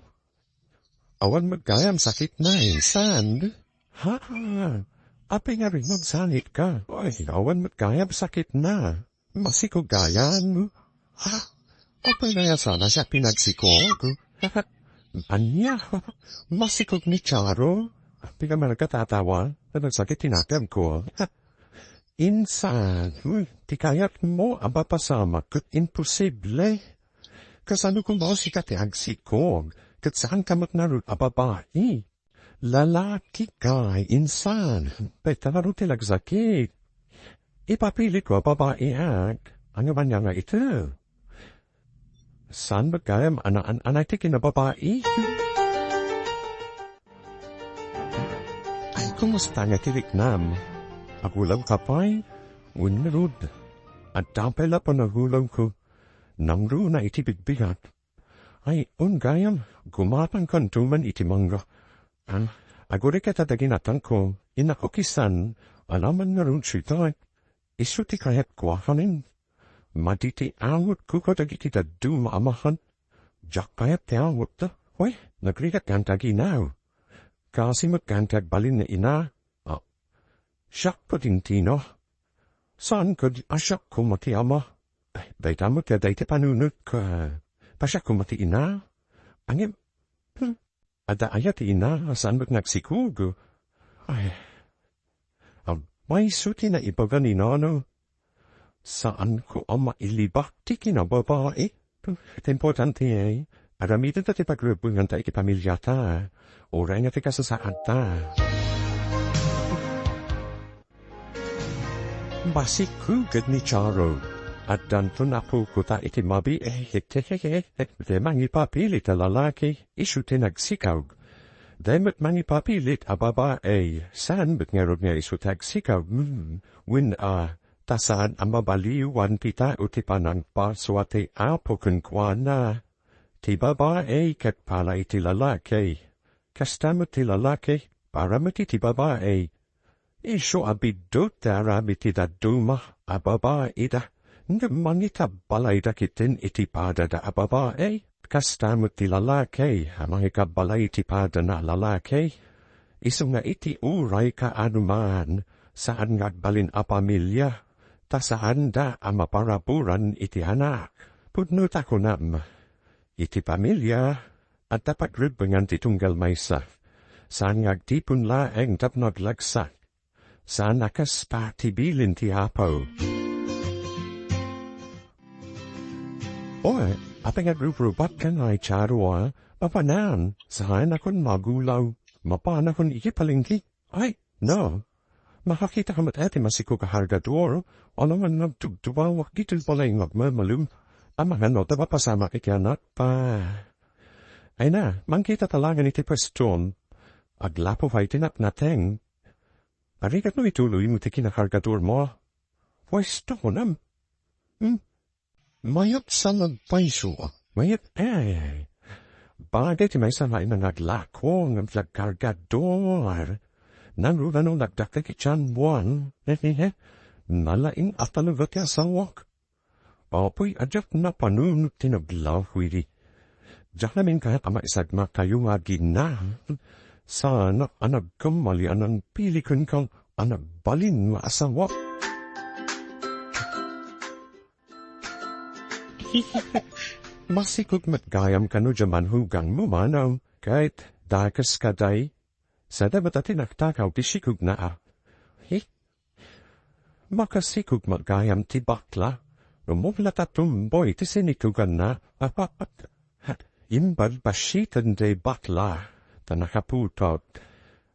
Awan magayam sakit na insan. Apay nga rin magsanit ka. Awan magayam sakit na. Masikog gayan mo. Apay na sana siya pinagsikog. Anya, masikog ni Charo. Pigamana ka tatawa, na nagsakit tinakam ko. Insan, ti kayat mo abapasama kat imposible. Kasano kung ba si kati agsikog, kat saan kamat narut ababae. Lalaki ka, insan, peta narut tilagsakit. Ipapilit ko ababae ang abanya nga ito. Saan ba kayam anay ti kinababae? Ay, kumusta nga tiriknam? Agulaw ka pa'y, unrud. At tapela pa nagulaw ko, nangro na iti bigbigat. Ay, gayam, gumatang kantuman iti mangga. Aguri ka tadaginatan ko, inakukisan, alaman nga rin sitay. Isu ti kayat kwahanin. Maditi awot ko dagiti daddu maamahan. Jak payat ti awot da. Hoy, nagrigat kantag inaw. Kasi magkantag balin na ina. Siyak pa din tino. Saan ko asyak ko mati ama? Baita mo ka dahi ti panunot ka. Pasyak ko mati ina. Angim. Ada ayat ti ina. Saan mag nagsikug? May suti na ibaga ni nano. Saan ko ama ilibak ti kinababae? Ito importante Aramitan ta ti pagrebbengan ta iki pamilya ta. Oray nga ti kasasaad ta. Basik kugad ni Charo. At danto na po ko ta iti mabi de mangi papilit a lalaki isu tinagsikaw. Demet mangi papilit a babae. San bet nga rog nga isu tagsikaw. Win tasaan ang mabaliwan pita uti panang paswate apokun kwa na. Ti babae kat pala iti lalaki. Kastamo ti lalaki para mati ti babae. Isyo abidot dara bitida duma ababa ida. Nga mangita balay da kitin itipada da ababa kastamot ti lalaki, amang balay itipada na lalaki. Iso nga iti uray ka anuman, saan nga balin a pamilya, ta saan da amaparapuran iti anak. Pudnot ako nam, iti pamilya, at da pagrebbengan ti tunggal maysa, saan nga tipon laeng tapnod lagsak, saan nakaspa ti bilin ti apaw. Oy, apeng at rubat kan ay charwa, papanan, saan akon magulaw, mapan akon ikipalingki. Ay, no. Makakita ka mat eti masiko kahargador, alam nga nagtugtuwa wakitil pala yung magmamalum, amang ano, diba pasama kikianak pa. Ay na, mangkita talaga ni tipeston, aglapo fay tinap-nateng. Parikat no ituloy mo ti kinakargador mo. Pwesto ko nam. Mayat sa nagpaiso. Mayat, bagay ti may sanay na naglako ng flagkargador. Nanrulan o nagdakak ityan buwan. Nalaing atalavat ya sawak. Apoy adjak na panunod tinaglaw huwiri. Diyak namin kaya kama isagma kayo nga gina. Sana anagkamalian ang pilikon kang anagbalin nga asawak. Masikot matgayam kanu jaman hugang mo manaw, kahit dakas kaday, sa dapat atin naktakaw ti sikog na Makasikog matgayam ti bakla, rumula tatumboy ti sinikugan na, imbal basitan de bakla, ta nakaputot,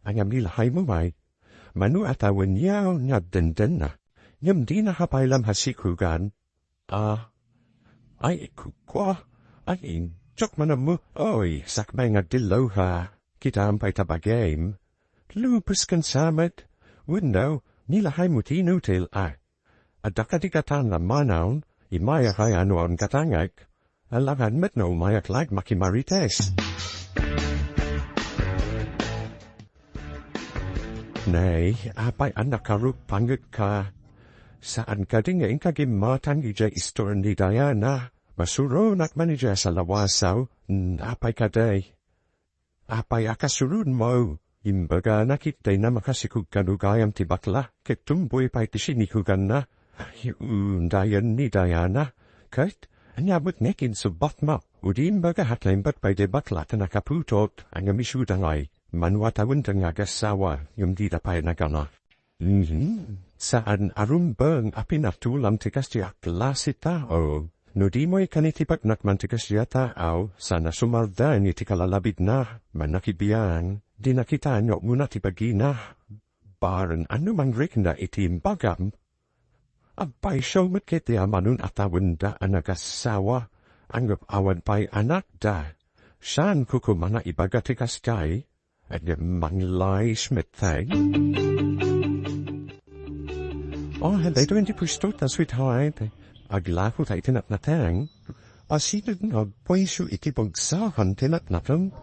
ang amilhay mo may, manu atawan yaw nga denden na, yam di nakapailam hasikugan, ay, kukwa, ay, chok manamu, oy, sakbay nga dilaw ha, kita ampay tabagame, lupus kan samet, window, nilahay mo tinutil adakadikatan la manawn, imaya kaya ano ang katangak, alangan met no mayak like makimarites. Nay, apay anak karuk panggit ka, saan ka din ngayon kagimatan ija istor ni Diana, masuro nak manager sa lawasaw, apay ka day. Apay akasurun mo, imbaga nakitay na makasikug kanugayam ti bakla, ketumboy pa'y ti sinikugan na, dayan ni Diana, kahit anyabot nekin sa batma, udi imbaga hatlaimbat pa'y de bakla ta nakaputot, ang amisudangay, manwatawin ta nga gasawa, yung di da pa'y nagana. Saan arumbang apinatulam tikas ti aklasi tao, no di mo'y kanitipak nakman tikas ti tao, sana sumardan iti kalalabid na, manakibiyang, di nakita nyo muna ti bagina, baran ano mang rikna iti imbagam, abay siyaw matkiti amanun atawin da anagasawa, anggap awan pa'y anak da, saan kukumana ibaga tikas kay, at manglay smitay. Oh, they don't pusto ta sweetheart. Aglako tayo tinatnatang. Asinod nga pwesyo ikipagsahan tinatnatang.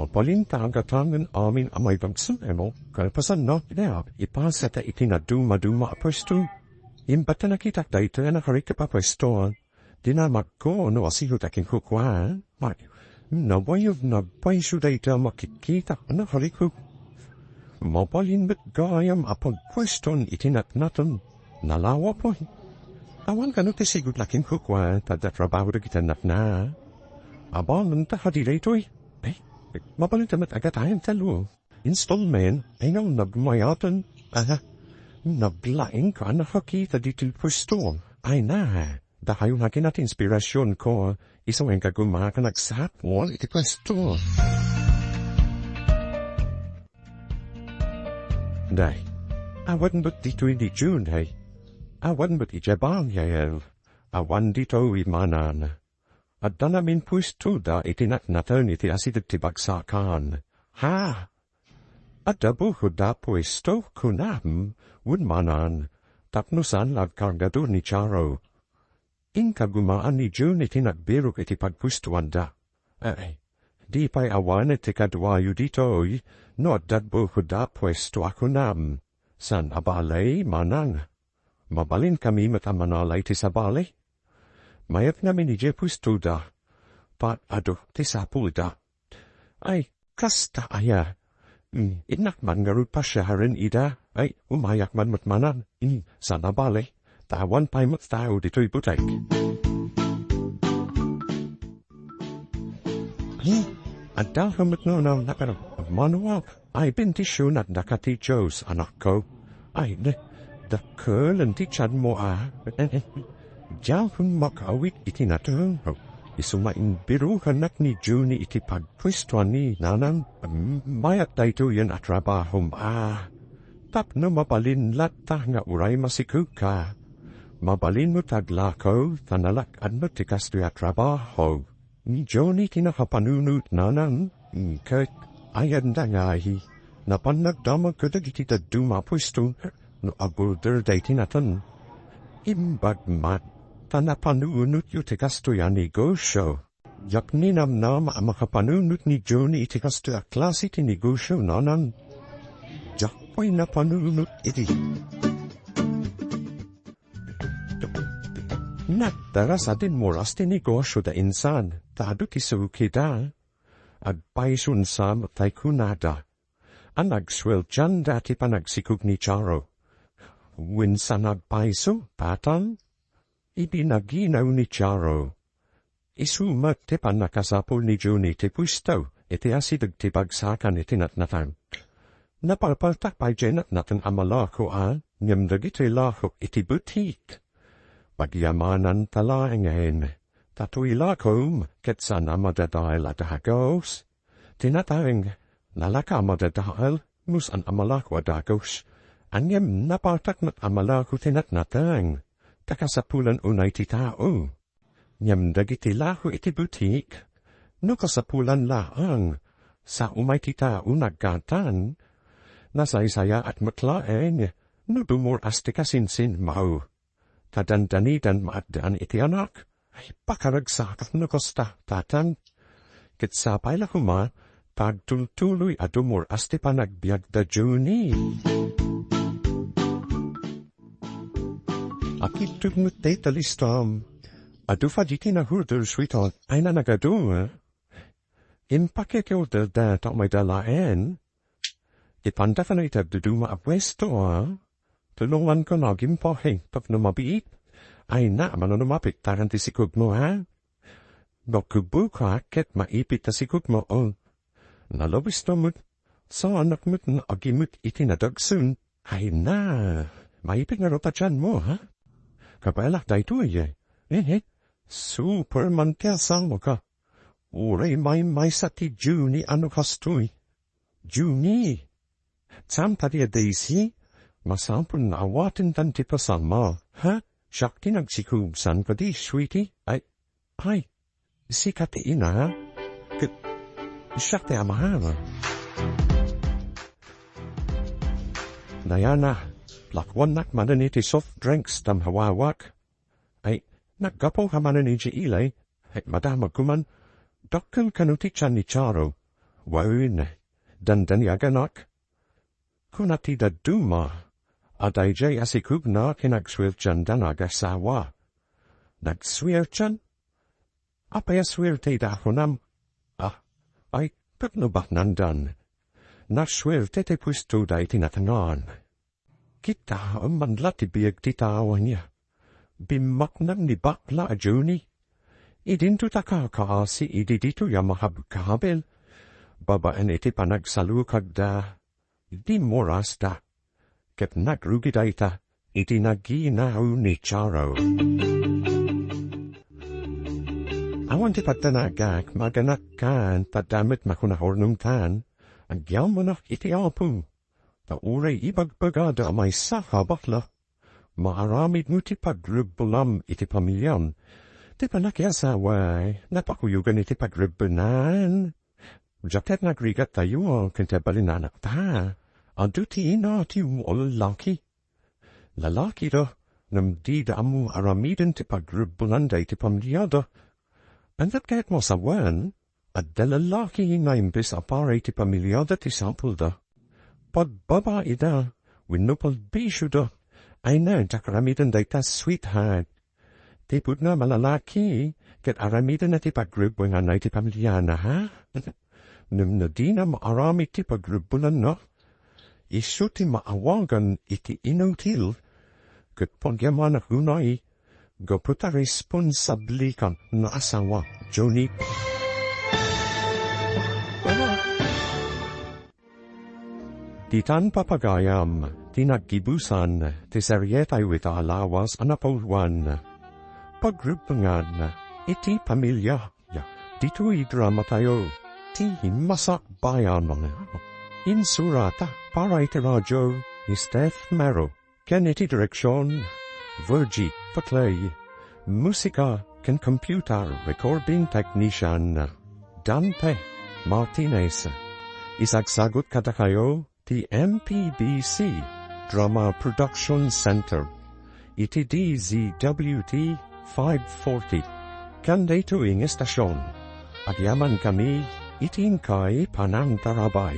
Mapalinta ang katangan amin amay bagsunemo. Kalpasan na kina ipasa ta itinaduma-duma pwesto. Imbata nakitak tayo tayo nakarika pa pwesto. Dinamak ko no asiho takin kukwa. Nawayav na pwesyo tayo makikita nakariko. Mapalin bet gayam apag pweston itinatnatan, nalawa po. Awan ka no ti sigut laking kukwa, tadatrabaho da kita natna. Abalan ta hadiretoy. Mapalin tamat agatayan talo. Installment, ay nga nagmayatan. Naglaing ka nakakita ditil pwesto. Ay na, dahil nakin at inspirasyon ko, isang ang kagumaka nagsapwal iti pwesto. Day, awan but dito'y di June, hey. Awan but ijabang, yael. Awan dito imanan. At danamin pwesto da itinatnatan iti asidag tibagsakan. Ha? At dabuho da pwesto kunam, wunmanan, tapnusan lagkargador ni Charo. Inka gumaan ni June itinagbirok iti pagpwestuan da. Di pa'y awan iti kadwayo dito'y, no at dadbuho da pwesto ako nam. San abalay manang. Mabalin kami matamanalay ti sabali. Mayat nga minije pusto da. Pat ado ti sapul da. Ay, kasta aya. Inak man ngarut pa siyarin ida. Ay, umayak man matmanan. San abalay. Tawan pa'y matao dito'y butek. At dahil matnunaw na pero manual ay bintisyon at nakati Diyos anak ko. Ay, da curl ti chan mo Dahil makawit iti natang. Isumain biruhan nak ni Juni iti pagpwistuan ni nanang. Mayat dayto yan at rabahom Tap na mabalin latah nga uray masikug ka. Mabalin mo taglakaw, tanalak at matikas to at trabaho. Ni Johnny tinakapanunut nanan, kahit ayan da ngahi, na panagdamag kada giti da dumapwisto, no agulder day tinatan. Imbag mat, tanapanunut yu tikas to yan negosyo. Yak ninamnam makapanunut ni Johnny itikas to a klase ti negosyo nanan. Jak po'y napanunut iti. Nagdaras adin moras ti negosyo da insan, tado ti sukida. Agpaisun sam tay kunada. An agswel dyan dati pa nagsikug ni Charo. Winsan agpaiso, patan? Ibinaginaw ni Charo. Isumat ti pa nakasapol ni Juni ti puistaw, iti asidag ti bagsakan iti natnatan. Napalpaltak pa dyan natnatan amalako nyamdag iti lahok iti butik. Pagyamanan talaengen, tatu'i lakom, ketsa na madadahil at hagos. Tinatawing, nalaka madadahil, mus an amalako adagos. Anyem napartak nat amalako tinatnatang, takasapulan unay ti tao. Nyem dagiti laho iti butik, no kasapulan laang, sa umay ti tao nagkatan, nasaysaya at matlaeng, no dumur astikasinsin mau. Tadandanidan maadaan iti anak, ay pakaragsakat na kosta, tatan. Kitsapay lahuma, pagtultuloy adumur asti panagbiag da Juni. Akitug te talistam, adufa diti na hurder sweeton, ay na nagadunga. Impakekyo da ta may dalaen, ipandafan ita duduma apwesto Tulungan ko na gimpohing pag numabiit. Ay na, manunumapit taran ti sikug mo No kubu ka ket maipit ta sikug mo Nalobis na mo't, sa anak mo't na agimut iti nadagsun. Ay na, maipit nga rota dyan mo Kapalak dayto super mantiasal mo ka. Uray may sa ti Juni ano kastoy. Juni. Tsam tadi daisy. Masampun na awatin tan ti pasalma, Siyak ti nagsikubsan ko di, sweetie. Ay, sikat ina, siyak ti amahal. Nayana, plakwan nak manan iti soft drinks tam hawawak. Ay, naggapo ka manan iti ilay, madamag kuman, dokkel kanuti chan ni Charo. Wawin, dandanyaganak. Kunati da duma. Aday jay asikug na kinagswil chan danag asawa. Nagswil chan? Apay aswil te dahonam? Ay, pepno bak nandan. Naswil te puisto da itinatangan. Kita manlat ibiyag ti tawa niya. Bimaknam ni bakla a Juni. Idinto takakaasi ididito yamahab kahabil. Babaan iti panagsalukag da. Di moras da. Ket nagrugidayta, iti naginaw ni Charo. Awan ti patanagak, maganak kan, tadamit makunahornong tan, agyaw mo nak iti alpung. Tauray ibagbagada may saka bakla. Maaramid mo ti pagrebbulam iti pamilyan. Ti panakyasaway, napakuyugan iti pagrebbenan. Jaket nagrigat tayo, kintabalinan ta. Adu ti ina ti lalaki. Lalaki da, nam di da amu aramiden ti pagrebulanda ti pamilya. And that kahit mo sawan, at da lalaki na imbis apare ti pamilya ti sampul da. Pagbaba ida, Winupal bishudo. Ay na, takaramidan dayta sweetheart. Tipud nga malalaki, ket aramidan na ti pagrebbengan na ti pamilya na, ha? Num na di na maarami ti pagrebbengan no? Isu ti maawagan iti inutil, ket pagyaman na hunay, goputa responsabli kan na asawa, Johnny. Di tan papagayam, tinaggibusan, ti serietay wita alawas anapulwan. Pagrebbengan, iti pamilya, dito'y drama tayo, ti Masakbayan. Insurata, para iti radyo, ni Steph Mero, ken iti direksyon, Virgie Patlay, musika, ken computer recording technician, Dante Martinez. Isagsagot kada kayo, ti MPBC Drama Production Center, iti DZWT 540, kanday tuwing estasyon, at yaman kami itin kay Panantarabay.